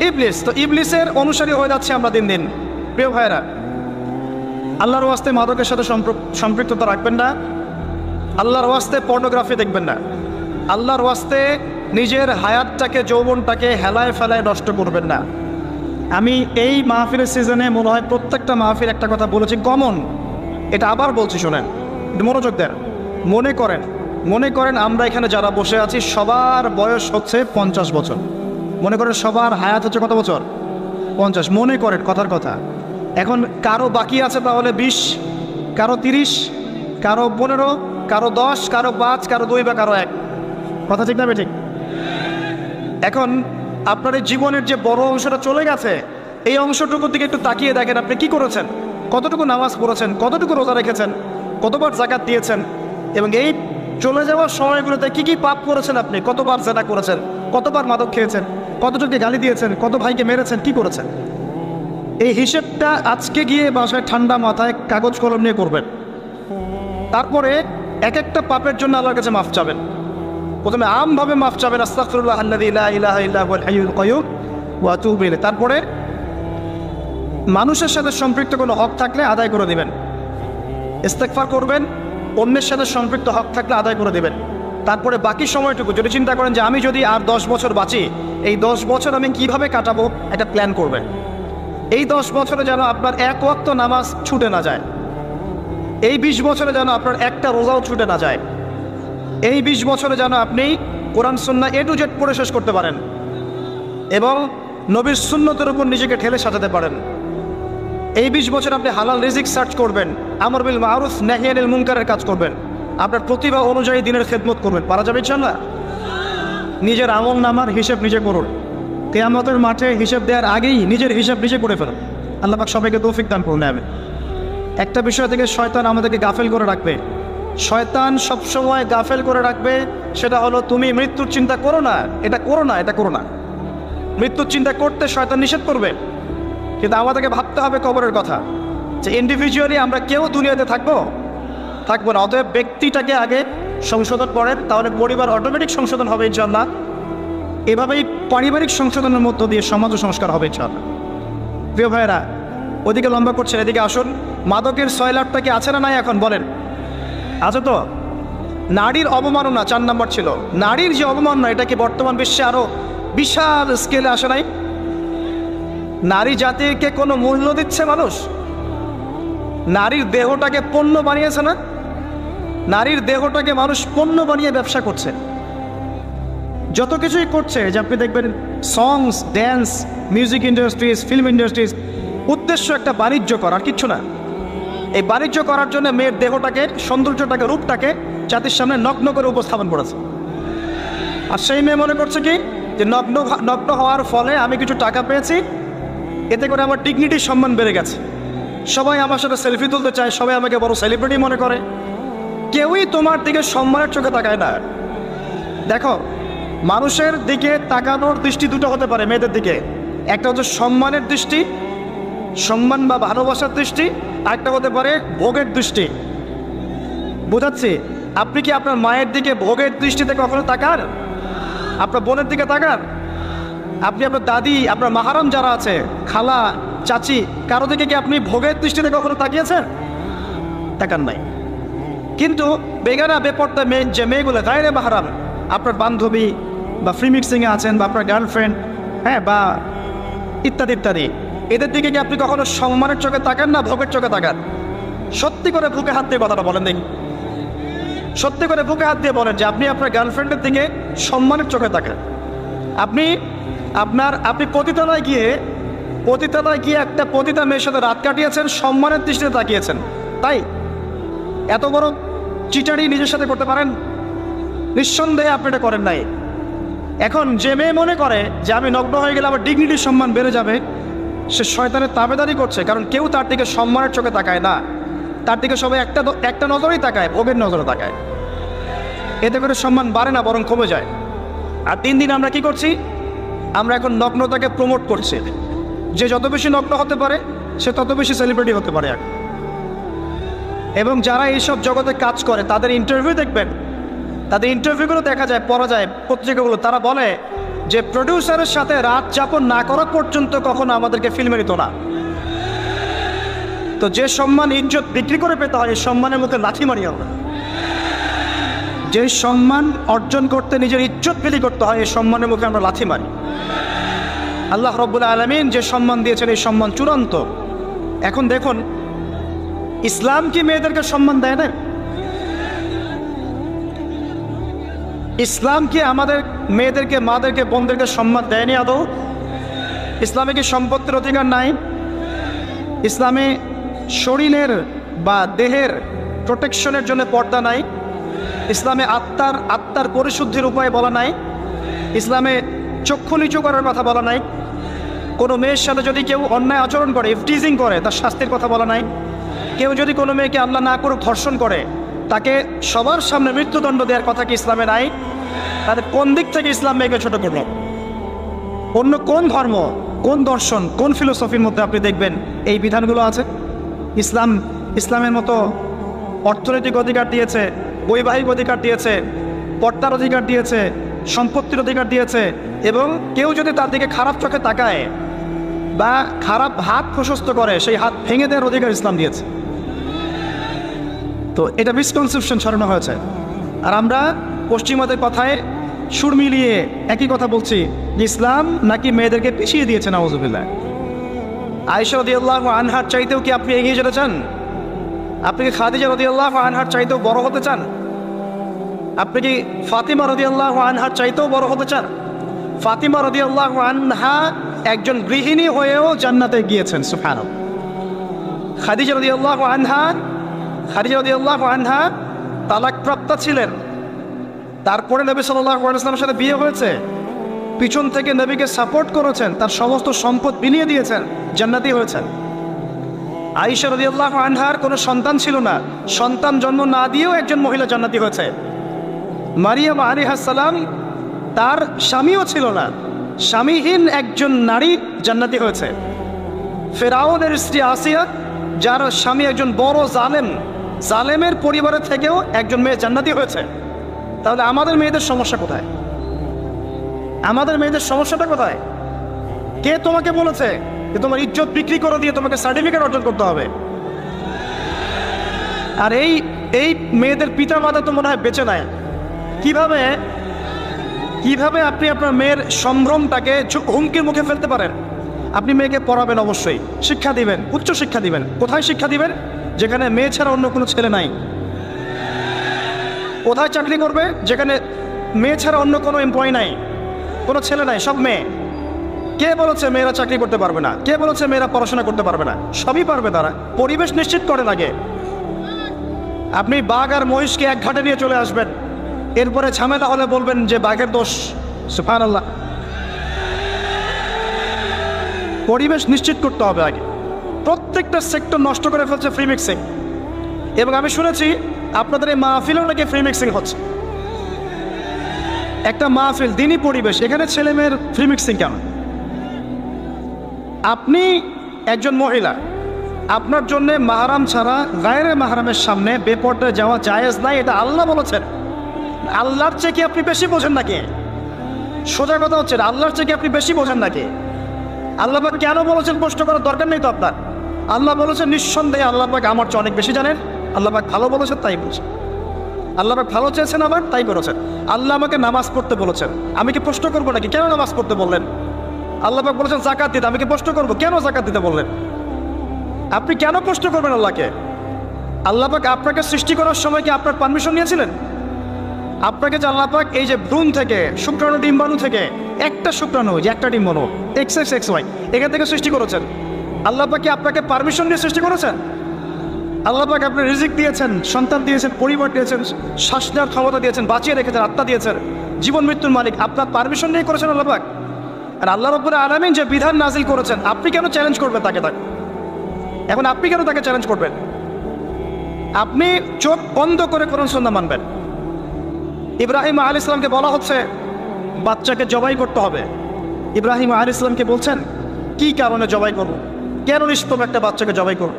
ইবলিস। তো ইবলিসের অনুসারী হয়ে যাচ্ছে আমরা দিন দিন। প্রিয় ভাইয়েরা, আল্লাহর ওয়াস্তে মাদকের সাথে সম্পৃক্ততা রাখবেন না, আল্লাহর ওয়াস্তে পর্নোগ্রাফি দেখবেন না, আল্লাহর ওয়াস্তে নিজের হায়াতটাকে, যৌবনটাকে হেলায় ফেলায় নষ্ট করবেন না। আমি এই মাহফিলের সিজনে মনে হয় প্রত্যেকটা মাহফিল একটা কথা বলেছি, কমন, এটা আবার বলছি, শোনেন, মনোযোগ দেন। মনে করেন আমরা এখানে যারা বসে আছি সবার বয়স হচ্ছে 50 বছর। মনে করেন সবার হায়াত হচ্ছে কত বছর? 50। মনে করেন, কথার কথা। এখন কারো বাকি আছে তাহলে 20, কারো 30, কারো 15, কারো 10, কারো 5, কারো 2 বা কারো 1। কথা ঠিক না ঠিক? এখন আপনার এই জীবনের যে বড় অংশটা চলে গেছে, এই অংশটুকুর দিকে একটু তাকিয়ে দেখেন, আপনি কি করেছেন, কতটুকু নামাজ পড়েছেন, কতটুকু রোজা রেখেছেন, কতবার যাকাত দিয়েছেন, এবং এই চলে যাওয়ার সময়গুলোতে কি কি পাপ করেছেন, আপনি কতবার জেনা করেছেন, কতবার মাদক খেয়েছেন, কতজনকে গালি দিয়েছেন, কত ভাইকে মেরেছেন, কি করেছেন। এই হিসেবটা আজকে গিয়ে বাসায় ঠান্ডা মাথায় কাগজ কলম নিয়ে করবেন। তারপরে এক একটা পাপের জন্য আল্লাহর কাছে মাফ চাবেন। প্রথমে আমভাবে মাফ চাবেন, আস্তাগফিরুল্লাহ আল্লাযী লা ইলাহা ইল্লা হুয়াল হাইয়ুল কাইয়্যুম ওয়া আতুবু ইলাইহি। তারপরে মানুষের সাথে সম্পৃক্ত কোনো হক থাকলে আদায় করে দিবেন, ইস্তেগফার করবেন, অন্যের সাথে সম্পৃক্ত হক থাকলে আদায় করে দেবেন। তারপরে বাকি সময়টুকু যদি চিন্তা করেন যে আমি যদি আর 10 বছর বাঁচি, এই 10 বছর আমি কিভাবে কাটাবো, একটা প্ল্যান করবেন। এই 10 বছরে যেন আপনার এক ওয়াক্ত নামাজ ছুটে না যায়, এই 20 বছরে যেন আপনার একটা রোজাও ছুটে না যায়, এই 20 বছরে যেন আপনি কোরআন সুন্নাহ A to Z পড়ে শেষ করতে পারেন এবং নবীর সুন্নতের উপর নিজেকে ঠেলে সাজাতে পারেন। এই 20 বছর আপনি হালাল রিজিক সার্চ করবেন, আমর বিল মারুফ নাহি আনিল মুনকারের কাজ করবেন, আপনার প্রতিভা অনুযায়ী দিনের খেদমত করবেন। পারা যাবে ইনশাআল্লাহ? নিজের আমল নামার হিসেব নিজে করুন, কিয়ামতের মাঠে হিসেব দেওয়ার আগেই নিজের হিসাব নিজে করে ফেলুন। আল্লাহ পাক সবাইকে তৌফিক দান করুন। আমি একটা বিষয় থেকে শয়তান আমাদেরকে গাফেল করে রাখবে, শয়তান সবসময় গাফেল করে রাখবে, সেটা হলো তুমি মৃত্যুর চিন্তা করো না, এটা করো না, এটা করো না। মৃত্যুর চিন্তা করতে শয়তান নিষেধ করবে, কিন্তু আমাদেরকে ভাবতে হবে কবরের কথা, যে ইন্ডিভিজুয়ালি আমরা কেউ দুনিয়াতে থাকবো না। অতএব ব্যক্তিটাকে আগে সংশোধন করেন, তাহলে পরিবার অটোমেটিক সংশোধন হবে ইনশাআল্লাহ। এভাবেই পারিবারিক সংশোধনের মধ্য দিয়ে সমাজ সংস্কার হবে ইনশাআল্লাহ। প্রিয় ভাইয়েরা, ওদিকে লম্বা করছেন, এদিকে আসুন। মাদকের সয়লাভটা কি আছে না নাই এখন বলেন? আছে তো? নারীর অবমাননা 4 নম্বর ছিল। নারীর যে অবমাননা, এটা কি বর্তমান বিশ্বে আরো বিশাল স্কেলে আসে নাই? নারী জাতিকে কোনো মূল্য দিচ্ছে মানুষ? নারীর দেহটাকে পণ্য বানিয়েছে না? নারীর দেহটাকে মানুষ পণ্য বানিয়ে ব্যবসা করছে, যত কিছুই করছে। যে আপনি দেখবেন songs, dance, music industries, film industries, উদ্দেশ্য একটা বাণিজ্য করার, কিচ্ছু না। এই বাণিজ্য করার জন্য মেয়ের দেহটাকে, সৌন্দর্যটাকে, রূপটাকে জাতির সামনে নগ্ন করে উপস্থাপন করেছে। আর সেই মেয়ে মনে করছে কি, যে নগ্ন হওয়ার ফলে আমি কিছু টাকা পেয়েছি, এতে করে আমার ডিগনিটির সম্মান বেড়ে গেছে, সবাই আমার সাথে সেলফি তুলতে চায়, সবাই আমাকে বড় সেলিব্রিটি মনে করে। কেউই তোমার দিকে সম্মানের চোখে তাকায় না। দেখো, মানুষের দিকে তাকানোর দৃষ্টি দুটো হতে পারে মেয়েদের দিকে, একটা হচ্ছে সম্মানের দৃষ্টি, সম্মান বা ভালোবাসার দৃষ্টি, আরেকটা হতে পারে ভোগের দৃষ্টি। বোঝাচ্ছি? আপনি কি আপনার মায়ের দিকে ভোগের দৃষ্টিতে কখনো তাকান? আপনার বোনের দিকে তাকান, আপনি আপনার দাদি, আপনার মাহারাম যারা আছে, খালা, চাচি, কারো দিকে কি আপনি ভোগের দৃষ্টিতে কখনো তাকিয়েছেন? তাকান নাই। কিন্তু বেগানা বেপর্দা মেয়ে, যে মেয়েগুলো গায়রে মাহারাম, আপনার বান্ধবী বা ফ্রি মিক্সিংয়ে আছেন, বা আপনার গার্লফ্রেন্ড, হ্যাঁ, বা ইত্যাদি ইত্যাদি, এদের দিকে কি আপনি কখনো সম্মানের চোখে তাকান না ভোগের চোখে তাকান? সত্যি করে বুকে হাত দিয়ে কথাটা বলেন দেখি, সত্যি করে বুকে হাত দিয়ে বলেন যে আপনি আপনার গার্লফ্রেন্ডের দিকে সম্মানের চোখে তাকান। আপনি পতিতালয় গিয়ে একটা পতিতা মেয়ের সাথে রাত কাটিয়েছেন, সম্মানের দৃষ্টিতে তাকিয়েছেন, তাই এত বড় চিটারি নিজের সাথে করতে পারেন? নিঃসন্দেহে আপনি এটা করেন নাই। এখন যে মেয়ে মনে করে যে আমি নগ্ন হয়ে গেলে আমার ডিগনিটির সম্মান বেড়ে যাবে, সে শয়তানের তাবেদারি করছে। কারণ কেউ তার দিকে সম্মানের চোখে তাকায় না, তার দিকে সবাই একটা নজরেই তাকায়, ভোগের নজরে তাকায়। এতে করে সম্মান বাড়ে না, বরং কমে যায়। আর দিন দিন আমরা কি করছি? আমরা এখন নগ্নতাকে প্রমোট করছি। যে যত বেশি নগ্ন হতে পারে সে তত বেশি সেলিব্রিটি হতে পারে। এবং যারা এইসব জগতে কাজ করে তাদের ইন্টারভিউ দেখবেন, তাদের ইন্টারভিউগুলো দেখা যায়, পড়া যায় পত্রিকাগুলো, তারা বলে যে প্রডিউসারের সাথে রাত যাপন না করা পর্যন্ত কখনো আমাদেরকে ফিল্মে নিত না। তো যে সম্মান ইজ্জত বিক্রি করে পেতে হয়, এই সম্মানের মুখে লাঠি মারি আমরা। যে সম্মান অর্জন করতে নিজের ইজ্জত বিক্রি করতে হয়, এই সম্মানের মুখে আমরা লাঠি মারি। আল্লাহ রাব্বুল আলামিন যে সম্মান দিয়েছেন, এই সম্মান চূড়ান্ত। এখন দেখুন, ইসলাম কি মেয়েদেরকে সম্মান দেয় না? ইসলাম কি আমাদের মেয়েদেরকে, মাদেরকে, বোনদেরকে সম্মান দেয়নি আদৌ? ইসলামে কি সম্পত্তির অধিকার নাই? ইসলামে শরীরের বা দেহের প্রোটেকশনের জন্য পর্দা নাই? ইসলামে আত্মার পরিশুদ্ধির উপায় বলা নাই? ইসলামে চক্ষু নিচু করার কথা বলা নাই? কোনো মেয়ের সাথে যদি কেউ অন্যায় আচরণ করে, ইফটিজিং করে, তার শাস্তির কথা বলা নাই? কেউ যদি কোনো মেয়েকে আল্লাহ না করুক ধর্ষণ করে, তাকে সবার সামনে মৃত্যুদণ্ড দেওয়ার কথা কি ইসলামে নাই? তাহলে কোন দিক থেকে ইসলাম মেয়েকে ছোট করল? অন্য কোন ধর্ম, কোন দর্শন, কোন ফিলোসফির মধ্যে আপনি দেখবেন এই বিধানগুলো আছে? ইসলামের মতো অর্থনৈতিক অধিকার দিয়েছে, বৈবাহিক অধিকার দিয়েছে, পর্দার অধিকার দিয়েছে, সম্পত্তির অধিকার দিয়েছে, এবং কেউ যদি তার দিকে খারাপ চোখে তাকায় বা খারাপ হাত প্রশস্ত করে, সেই হাত ভেঙে দেওয়ার অধিকার ইসলাম দিয়েছে। তো এটা মিসকনসেপশন ছড়ানো হয়েছে। আর আমরা পশ্চিমাদের কথায় সুর মিলিয়ে একই কথা বলছি যে ইসলাম নাকি মেয়েদেরকে পিছিয়ে দিয়েছে, নাউযুবিল্লাহ। আয়েশা রাদিয়াল্লাহু আনহার চাইতেও কি আপনি এগিয়ে যেতে চান? আপনি কি খাদিজা রাদিয়াল্লাহু আনহার চাইতেও বড় হতে চান? আপনি কি ফাতিমা রাদিয়াল্লাহু আনহার চাইতেও বড় হতে চান? ফাতিমা রাদিয়াল্লাহু আনহা একজন গৃহিণী হয়েও জান্নাতে গিয়েছেন, সুবহানাল্লাহ। খাদিজা রাদিয়াল্লাহু আনহা তালাকপ্রাপ্তা ছিলেন, তারপরে নবী সাল্লাল্লাহু আলাইহি ওয়াসাল্লামের সাথে বিয়ে হয়েছে, পিছন থেকে নবীকে সাপোর্ট করেছেন, তার সমস্ত সম্পদ বিলিয়ে দিয়েছেন, জান্নাতি হয়েছেন। আয়েশা রাদিয়াল্লাহু আনহার কোনো সন্তান ছিল না, সন্তান জন্ম না দিয়েও একজন মহিলা জান্নাতি হয়েছে। মারিয়াম আলাইহিস সালাম, তার স্বামীও ছিল না, স্বামীহীন একজন নারী জান্নাতি হয়েছে। ফেরাউনের স্ত্রী আসিয়া, যার স্বামী একজন বড় জালেমের পরিবারের থেকেও একজন মেয়ে জান্নাতি হয়েছে। তাহলে আমাদের মেয়েদের সমস্যা কোথায়? আমাদের মেয়েদের সমস্যাটা কোথায়? কে তোমাকে বলেছে যে তোমার ইজ্জত বিক্রি করে দিয়ে তোমাকে সার্টিফিকেট অর্জন করতে হবে? আর এই মেয়েদের পিতা মাতা তো মনে হয় বেঁচে নাই। কিভাবে আপনি আপনার মেয়ের সম্ভ্রমটাকে হুমকির মুখে ফেলতে পারেন? আপনি মেয়েকে পড়াবেন, অবশ্যই শিক্ষা দিবেন, উচ্চ শিক্ষা দিবেন। কোথায় শিক্ষা দিবেন? যেখানে মেয়ে ছাড়া অন্য কোনো ছেলে নাই। কোথায় চাকরি করবে? যেখানে মেয়ে ছাড়া অন্য কোনো এমপ্লয় নাই, কোনো ছেলে নাই, সব মেয়ে। কে বলেছে মেয়েরা চাকরি করতে পারবে না? কে বলেছে মেয়েরা পড়াশোনা করতে পারবে না? সবই পারবে তারা। পরিবেশ নিশ্চিত করেন আগে। আপনি বাঘ আর মহিষকে এক ঘাটে নিয়ে চলে আসবেন, এরপরে ঝামেলা হলে বলবেন যে বাঘের দোষ। সুবহানাল্লাহ। পরিবেশ নিশ্চিত করতে হবে আগে। প্রত্যেকটা সেক্টর নষ্ট করে ফেলছে ফ্রি মিক্সিং। এবং আমি শুনেছি আপনাদের এই মাহফিলেও নাকি ফ্রি মিক্সিং হচ্ছে। একটা মাহফিল, দিনই পরিবেশ, এখানে ছেলে মেয়ের ফ্রি মিক্সিং কেন? আপনি একজন মহিলা, আপনার জন্য মাহারাম ছাড়া গায়রে মাহারামের সামনে বেপর্দায় যাওয়া জায়েজ নাই, এটা আল্লাহ বলেছেন। আল্লাহর চেয়ে কি আপনি বেশি বোঝেন নাকি? সোজা কথা হচ্ছে আল্লাহর থেকে আপনি বেশি বোঝেন নাকি? আল্লাহ পাক কেন বলেছেন প্রশ্ন করার দরকার নেই তো আপনার। আল্লাহ বলেছেন নিঃসন্দেহে আল্লাহ পাক আমার চেয়ে অনেক বেশি জানেন। আল্লাহ পাক ভালো বলেছেন তাই বলছেন। আল্লাহ পাক ভালো চেয়েছেন আমার তাই বলেছেন। আল্লাহ আমাকে নামাজ পড়তে বলেছেন, আমি কি প্রশ্ন করবো নাকি কেন নামাজ পড়তে বললেন? আল্লাহ পাক বলেছেন যাকাত দিতে, আমি কি প্রশ্ন করবো কেন যাকাত দিতে বললেন? আপনি কেন প্রশ্ন করবেন আল্লাহকে? আল্লাহ পাক আপনাকে সৃষ্টি করার সময় কি আপনার পারমিশন নিয়েছিলেন? আপনাকে যে আল্লাহ পাক এই যে ভ্রূণ থেকে, শুক্রাণু ডিম্বাণু থেকে, একটা শুক্রাণু যে একটা ডিম্বাণু XXXY এখান থেকে সৃষ্টি করেছেন, আল্লাহ পাক কি আপনাকে পারমিশন দিয়ে সৃষ্টি করেছেন? আল্লাহ পাক আপনার রিজিক দিয়েছেন, সন্তান দিয়েছেন, পরিবার দিয়েছেন, শ্বাস নেওয়ার ক্ষমতা দিয়েছেন, বাঁচিয়ে রেখেছেন, আত্মা দিয়েছেন, জীবন মৃত্যুর মালিক আপনার পারমিশন নিয়ে করেছেন আল্লাহ পাক। আর আল্লাহ রাব্বুল আলামিন যে বিধান নাজিল করেছেন আপনি কেন চ্যালেঞ্জ করবেন তাকে? এখন আপনি কেন তাকে চ্যালেঞ্জ করবেন? আপনি চোখ বন্ধ করে কোরআন সুন্নাহ মানবেন। ইব্রাহিম আলাইহিস সালামকে বলা হচ্ছে বাচ্চাকে জবাই করতে হবে। ইব্রাহিম আলাইহিস সালামকে বলছেন কি কারণে জবাই করব? কেন নিষ্পাপ একটা বাচ্চাকে জবাই করব?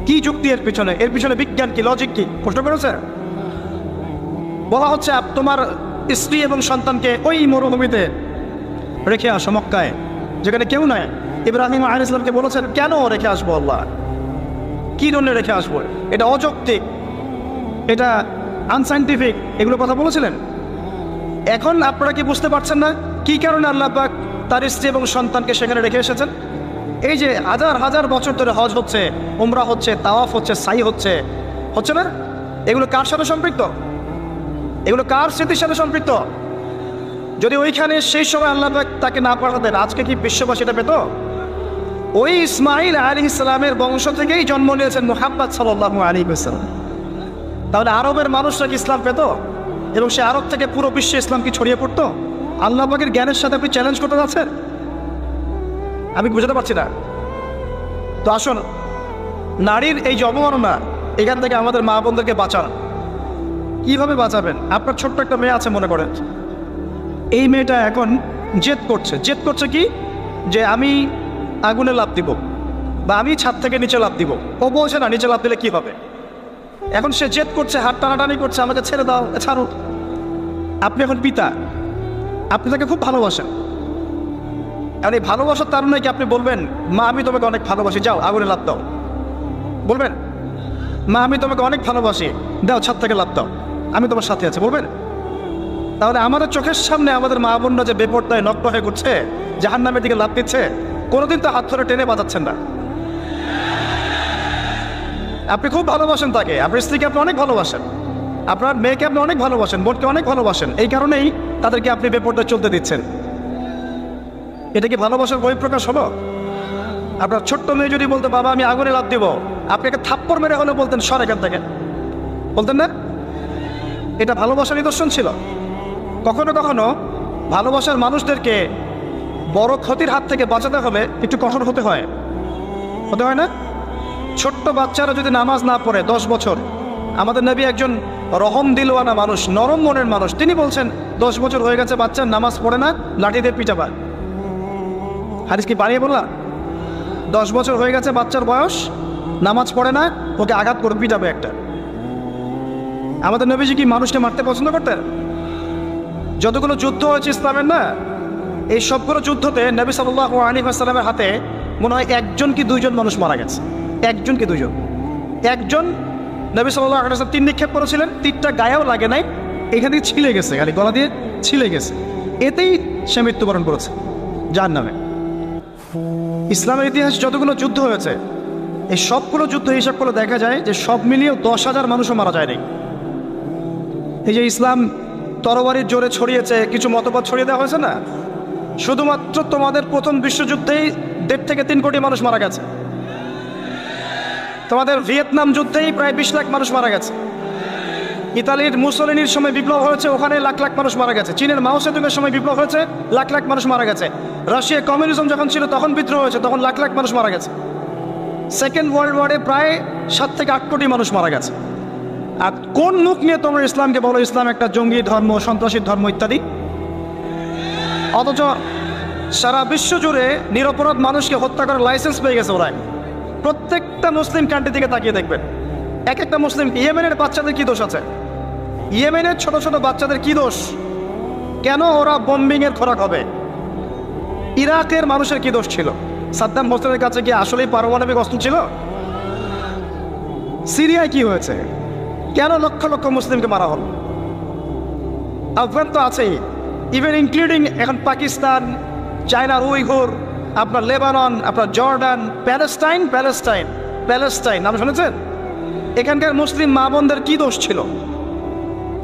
কি যুক্তি এর পিছনে? এর পিছনে বিজ্ঞান কি, লজিক কি? প্রশ্ন করেছে। বলা হচ্ছে তোমার স্ত্রী এবং সন্তানকে ওই মরুভূমিতে রেখে আসো মক্কায়, যেখানে কেউ নাই। ইব্রাহিম আলাইহিস সালামকে বলেছেন কেন রেখে আসবো আল্লাহ? কি জন্য রেখে আসবো? এটা অযৌক্তিক, এটা আনসাইন্টিফিক, এগুলো কথা বলেছিলেন। এখন আপনারা কি বুঝতে পারছেন না কি কারণে আল্লাহ পাক তার স্ত্রী এবং সন্তানকে সেখানে রেখে এসেছেন? এই যে হাজার হাজার বছর ধরে হজ হচ্ছে, উমরা হচ্ছে, তাওয়াফ হচ্ছে, সাই হচ্ছে, হচ্ছে না? এগুলো কার সাথে সম্পৃক্ত? এগুলো কার স্মৃতির সাথে সম্পৃক্ত? যদি ওইখানে সেই সময় আল্লাহ পাক তাকে না পাঠাতেন আজকে কি বিশ্ববাসী এটা পেত? ওই ইসমাইল আলাইহিস সালামের বংশ থেকেই জন্ম নিয়েছেন মুহাম্মদ সাল্লাল্লাহু আলাইহি ওয়াসাল্লাম। তাহলে আরবের মানুষরা কি ইসলাম পেত? এবং সে আরব থেকে পুরো বিশ্বে ইসলাম কি ছড়িয়ে পড়তো? আল্লাহ পাকের জ্ঞানের সাথে আপনি চ্যালেঞ্জ করতে যাচ্ছেন? আমি বুঝতে পারছি না। তো আসুন, নারীর এই যে অবমাননা, এখান থেকে আমাদের মা বোনদেরকে বাঁচান। কীভাবে বাঁচাবেন? আপনার ছোট্ট একটা মেয়ে আছে মনে করেন, এই মেয়েটা এখন জেদ করছে কি যে আমি আগুনে লাফ দিব বা আমি ছাদ থেকে নিচে লাফ দিব। ও বলছে না নিচে লাফ দিলে কি হবে। এখন সে জেদ করছে, হাত টানাটানি করছে, আমাকে ছেড়ে দাও, ছাড়ো। আপনি এখন পিতা, আপনি তাকে খুব ভালোবাসেন। এখন এই ভালোবাসার তার নয় কি আপনি বলবেন মা আমি তোমাকে অনেক ভালোবাসি, যাও আগুনে লাফ দাও? বলবেন মা আমি তোমাকে অনেক ভালোবাসি, দাও ছাদ থেকে লাফ দাও, আমি তোমার সাথে আছি, বলবেন? তাহলে আমাদের চোখের সামনে আমাদের মা বোনরা যে বেপরদায় নগ্ন হয়ে করছে, জাহান্নামের দিকে লাফ দিচ্ছে, কোনোদিন তো হাত ধরে টেনে বাঁচাচ্ছেন না। আপনি খুব ভালোবাসেন তাকে, আপনার স্ত্রীকে আপনি অনেক ভালোবাসেন, আপনার মেয়েকে আপনি অনেক ভালোবাসেন, বোনকে অনেক ভালোবাসেন, এই কারণেই তাদেরকে আপনি বেপরদায় চলতে দিচ্ছেন। এটা কি ভালোবাসার বহিঃপ্রকাশ হলো? আপনার ছোট্ট মেয়ে যদি বলতো বাবা আমি আগুনে লাফ দিব, আপনি একটা থাপ্পড় মেরে হলে বলতেন সর এখান থেকে, বলতেন না? এটা ভালোবাসার নিদর্শন ছিল। কখনো কখনো ভালোবাসার মানুষদেরকে বড় ক্ষতির হাত থেকে বাঁচাতে হলে একটু কঠোর হতে হয় না? ছোট্ট বাচ্চারা যদি নামাজ না পড়ে 10 বছর, আমাদের নবী একজন রহম দিলওয়ানা মানুষ, নরম মনের মানুষ, তিনি বলছেন 10 বছর হয়ে গেছে বাচ্চা নামাজ পড়ে না, লাঠি দিয়ে পিটাবা। হাদিস কি বানিয়ে বললাম? 10 বছর হয়ে গেছে বাচ্চার বয়স, নামাজ পড়ে না, ওকে আঘাত করে পিটাবে একটা। আমাদের নবীজি কি মানুষকে মারতে পছন্দ করতেন? যতগুলো যুদ্ধ হয়েছে ইসলামের না, এই সবগুলো যুদ্ধতে নবী সাল্লাল্লাহু আলাইহি ওয়াসাল্লামের হাতে মনে হয় 1জন কি 2জন মানুষ মারা গেছে। 1জন কি 2জন? একজন নবী সাল্লাল্লাহু আলাইহি ওয়াসাল্লাম তীর নিক্ষেপ করেছিলেন, তীরটা গায়েও লাগে নাই, এখান থেকে ছিলে গেছে, খালি গলা দিয়ে ছিলে গেছে, এতেই সে মৃত্যুবরণ করেছে জাহান্নামে। ইসলামের ইতিহাস যতগুলো যুদ্ধ হয়েছে, এই সবগুলো যুদ্ধ হিসাব করে দেখা যায় যে সব মিলিয়েও 10,000 মানুষও মারা যায়নি। এই যে ইসলাম তরবারির জোরে ছড়িয়েছে, কিছু মতবাদ ছড়িয়ে দেওয়া হয়েছে না, শুধুমাত্র তোমাদের প্রথম বিশ্বযুদ্ধেই 1.5 থেকে 3 কোটি মানুষ মারা গেছে। তোমাদের ভিয়েতনাম যুদ্ধেই প্রায় 20 লাখ মানুষ মারা গেছে। ইতালির মুসোলিনির সময় বিপ্লব হয়েছে, ওখানে লাখ লাখ মানুষ মারা গেছে। চীনের মাও সেতুংয়ের সময় বিপ্লব হয়েছে, লাখ লাখ মানুষ মারা গেছে। রাশিয়া কমিউনিজম যখন ছিল তখন বিদ্রোহ হয়েছে, তখন লাখ লাখ মানুষ মারা গেছে। সেকেন্ড ওয়ার্ল্ড ওয়ারে প্রায় 7 থেকে 8 কোটি মানুষ মারা গেছে। আর কোন মুখ নিয়ে তোমরা ইসলামকে বলো ইসলাম একটা জঙ্গি ধর্ম, সন্ত্রাসী ধর্ম ইত্যাদি? অথচ সারা বিশ্ব জুড়ে নিরপরাধ মানুষকে হত্যা করার লাইসেন্স পেয়ে গেছে ওরা। প্রত্যেকটা মুসলিম কান্ট্রি থেকে তাকিয়ে দেখবেন, এক একটা মুসলিম, ইয়েমেনের বাচ্চাদের কি দোষ আছে? ইয়েমেনের ছোট ছোট বাচ্চাদের কি দোষ? কেন ওরা বোম্বিংয়ের খোরাক হবে? ইরাকের মানুষের কি দোষ ছিল? সাদ্দাম হোসেনের কাছে কি আসলেই পারমাণবিক অস্ত্র ছিল? সিরিয়ায় কি হয়েছে? কেন লক্ষ লক্ষ মুসলিমকে মারা হল? আফগান তো আছেই, ইভেন ইনক্লুডিং এখন পাকিস্তান, চায়নার উইঘুর, আপনার লেবানন, আপনার জর্ডান, প্যালেস্টাইন প্যালেস্টাইন প্যালেস্টাইন নাম শুনেছেন? এখানকার মুসলিম মা বোনদের কি দোষ ছিল?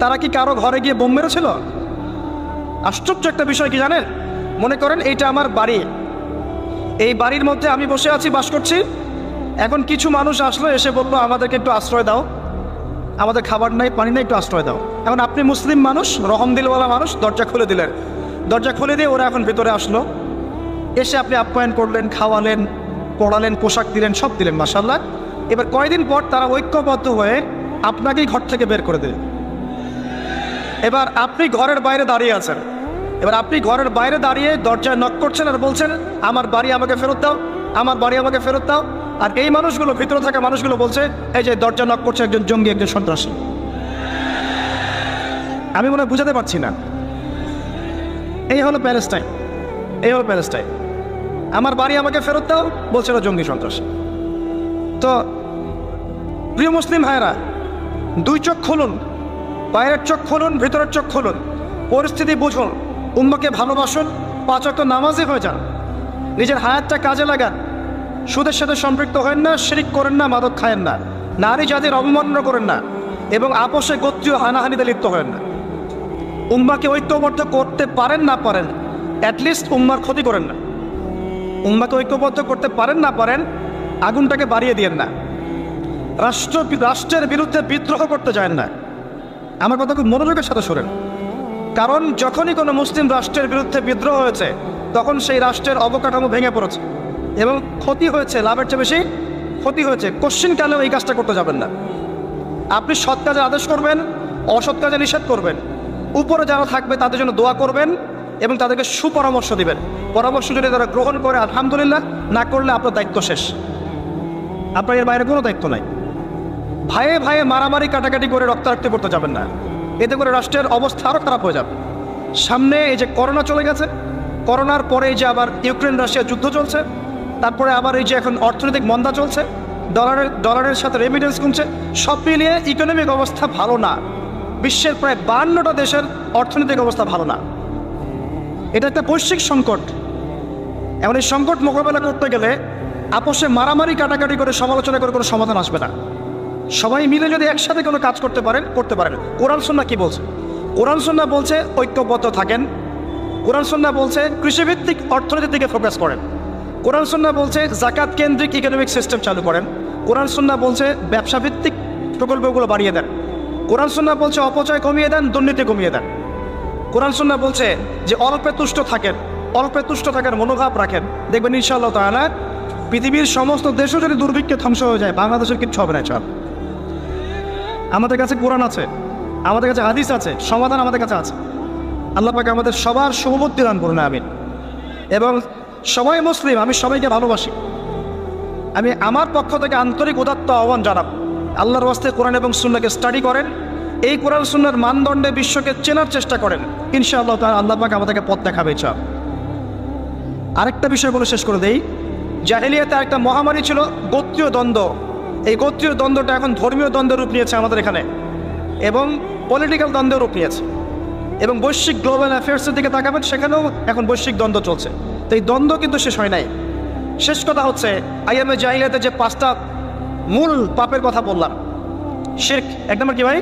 তারা কি কারো ঘরে গিয়ে বোম মেরেছিল? আশ্চর্য একটা বিষয় কি জানেন? মনে করেন এইটা আমার বাড়ি, এই বাড়ির মধ্যে আমি বসে আছি, বাস করছি। এখন কিছু মানুষ আসলো, এসে বললো আমাদেরকে একটু আশ্রয় দাও, আমাদের খাবার নাই, পানি নাই, একটু আশ্রয় দাও। এখন আপনি মুসলিম মানুষ, রহম দিলওয়ালা মানুষ, দরজা খুলে দিলেন। দরজা খুলে দিয়ে ওরা এখন ভেতরে আসলো, এসে আপনি আপ্যায়ন করলেন, খাওয়ালেন, পড়ালেন, পোশাক দিলেন, সব দিলেন, মাশাআল্লাহ। এবার কয়দিন পর তারা ঐক্যবদ্ধ হয়ে আপনাকেই ঘর থেকে বের করে দিলেন। এবার আপনি ঘরের বাইরে দাঁড়িয়ে আছেন, এবার আপনি ঘরের বাইরে দাঁড়িয়ে দরজায় নক করছেন আর বলছেন আমার বাড়ি আমাকে ফেরত দাও, আমার বাড়ি আমাকে ফেরত দাও। আর এই মানুষগুলো, ভিতরে থাকা মানুষগুলো বলছে এই যে দরজা নক করছে একজন জঙ্গি, একজন সন্ত্রাসী। আমি মনে হয় বুঝাতে পারছি না। এই হলো প্যালেস্টাইন, এই হলো প্যালেস্টাইন। আমার বাড়ি আমাকে ফেরত দাও বলছে না জঙ্গি সন্ত্রাসী। তো প্রিয় মুসলিম ভাইরা, দুই চোখ খুলুন, বাইরের চোখ খুলুন, ভিতরের চোখ খুলুন, পরিস্থিতি বুঝুন, উম্মাকে ভালোবাসুন, 5 ওয়াক্ত নামাজি হয়ে যান, নিজের হায়াতটা কাজে লাগান, সুদের সাথে সম্পৃক্ত হয়েন না, শিরক করেন না, মাদক খায়েন না, নারী জাতির অবমাননা করেন না, এবং আপোষে গোত্রীয় হানাহানিতে লিপ্ত হয়েন না। উম্মাকে ঐক্যবদ্ধ করতে পারেন না পারেন, অ্যাটলিস্ট উম্মার ক্ষতি করেন না। উম্মাকে ঐক্যবদ্ধ করতে পারেন না পারেন, আগুনটাকে বাড়িয়ে দিয়েন না। রাষ্ট্রের বিরুদ্ধে বিদ্রোহ করতে যায় না। আমার কথা খুব মনোযোগের সাথে শোনেন, কারণ যখনই কোনো মুসলিম রাষ্ট্রের বিরুদ্ধে বিদ্রোহ হয়েছে তখন সেই রাষ্ট্রের অবকাঠামো ভেঙে পড়েছে এবং ক্ষতি হয়েছে, লাভের চেয়ে বেশি ক্ষতি হয়েছে। কোশ্চিনকালেও এই কাজটা করতে যাবেন না। আপনি সৎ কাজে আদেশ করবেন, অসৎ কাজে নিষেধ করবেন। উপরে যারা থাকবে তাদের জন্য দোয়া করবেন এবং তাদেরকে সুপরামর্শ দিবেন। পরামর্শ যদি তারা গ্রহণ করে আলহামদুলিল্লাহ, না করলে আপনার দায়িত্ব শেষ, আপনার এর বাইরে কোনো দায়িত্ব নাই। ভাইয়ে ভাইয়ে মারামারি কাটাকাটি করে রক্তারক্তি করতে যাবেন না, এতে করে রাষ্ট্রের অবস্থা আরও খারাপ হয়ে যাবে। সামনে এই যে করোনা চলে গেছে, করোনার পরে এই যে আবার ইউক্রেন রাশিয়া যুদ্ধ চলছে, তারপরে আবার এই যে এখন অর্থনৈতিক মন্দা চলছে, ডলারের সাথে রেমিটেন্স কমছে, সব মিলিয়ে ইকোনমিক অবস্থা ভালো না। বিশ্বের প্রায় 52টা দেশের অর্থনৈতিক অবস্থা ভালো না। এটা একটা বৈশ্বিক সংকট। এখন এই সংকট মোকাবেলা করতে গেলে আপোষে মারামারি কাটাকাটি করে সমালোচনা করে কোনো সমাধান আসবে না। সবাই মিলে যদি একসাথে কোনো কাজ করতে পারেন, করতে পারেন। কোরআন সুন্নাহ কি বলছে? কোরআন সুন্নাহ বলছে ঐক্যবদ্ধ থাকেন। কোরআন সুন্নাহ বলছে কৃষিভিত্তিক অর্থনীতির দিকে ফোকাস করেন। কোরআন সুন্নাহ বলছে জাকাত কেন্দ্রিক ইকোনমিক সিস্টেম চালু করেন। কোরআন সুন্নাহ বলছে ব্যবসাভিত্তিক প্রকল্পগুলো বাড়িয়ে দেন। কোরআন সুন্নাহ বলছে অপচয় কমিয়ে দেন, দুর্নীতি কমিয়ে দেন। কোরআন সুন্নাহ বলছে যে অল্পে তুষ্ট থাকেন, অল্পে তুষ্ট থাকার মনোভাব রাখেন। দেখবেন ইনশাআল্লাহ তাআলা পৃথিবীর সমস্ত দেশও যদি দুর্ভিক্ষে ধ্বংস হয়ে যায়, বাংলাদেশের কিচ্ছু হবে না। চল, আমাদের কাছে কোরআন আছে, আমাদের কাছে হাদিস আছে, সমাধান আমাদের কাছে আছে। আল্লাহ পাক আমাদের সবার শুভবুদ্ধি দান করুন, আমিন। এবং সবাই মুসলিম, আমি সবাইকে ভালোবাসি। আমি আমার পক্ষ থেকে আন্তরিক উদাত্ত আহ্বান জানাব, আল্লাহর ওয়াস্তে কোরআন এবং সুন্নাহকে স্টাডি করেন, এই কোরআন সুন্নাহর মানদণ্ডে বিশ্বকে চেনার চেষ্টা করেন। ইনশাআল্লাহ তাআলা আল্লাহ পাক আমাদেরকে পথ দেখাবে। চাপ আরেকটা বিষয় বলে শেষ করে দেই। জাহেলিয়াতে একটা মহামারী ছিল গোত্রীয় দ্বন্দ্ব। এই গোত্রীয় দ্বন্দ্বটা এখন ধর্মীয় দ্বন্দ্বের রূপ নিয়েছে আমাদের এখানে, এবং পলিটিক্যাল দ্বন্দ্বের রূপ নিয়েছে। এবং বৈশ্বিক গ্লোবাল অ্যাফেয়ার্সের দিকে তাকাবেন, সেখানেও এখন বৈশ্বিক দ্বন্দ্ব চলছে। তো এই দ্বন্দ্ব কিন্তু শেষ হয় নাই। শেষ কথা হচ্ছে আইয়ামে জাহিলিয়াতে যে 5টা মূল পাপের কথা বললাম, শিরক 1 নম্বর কি ভাই?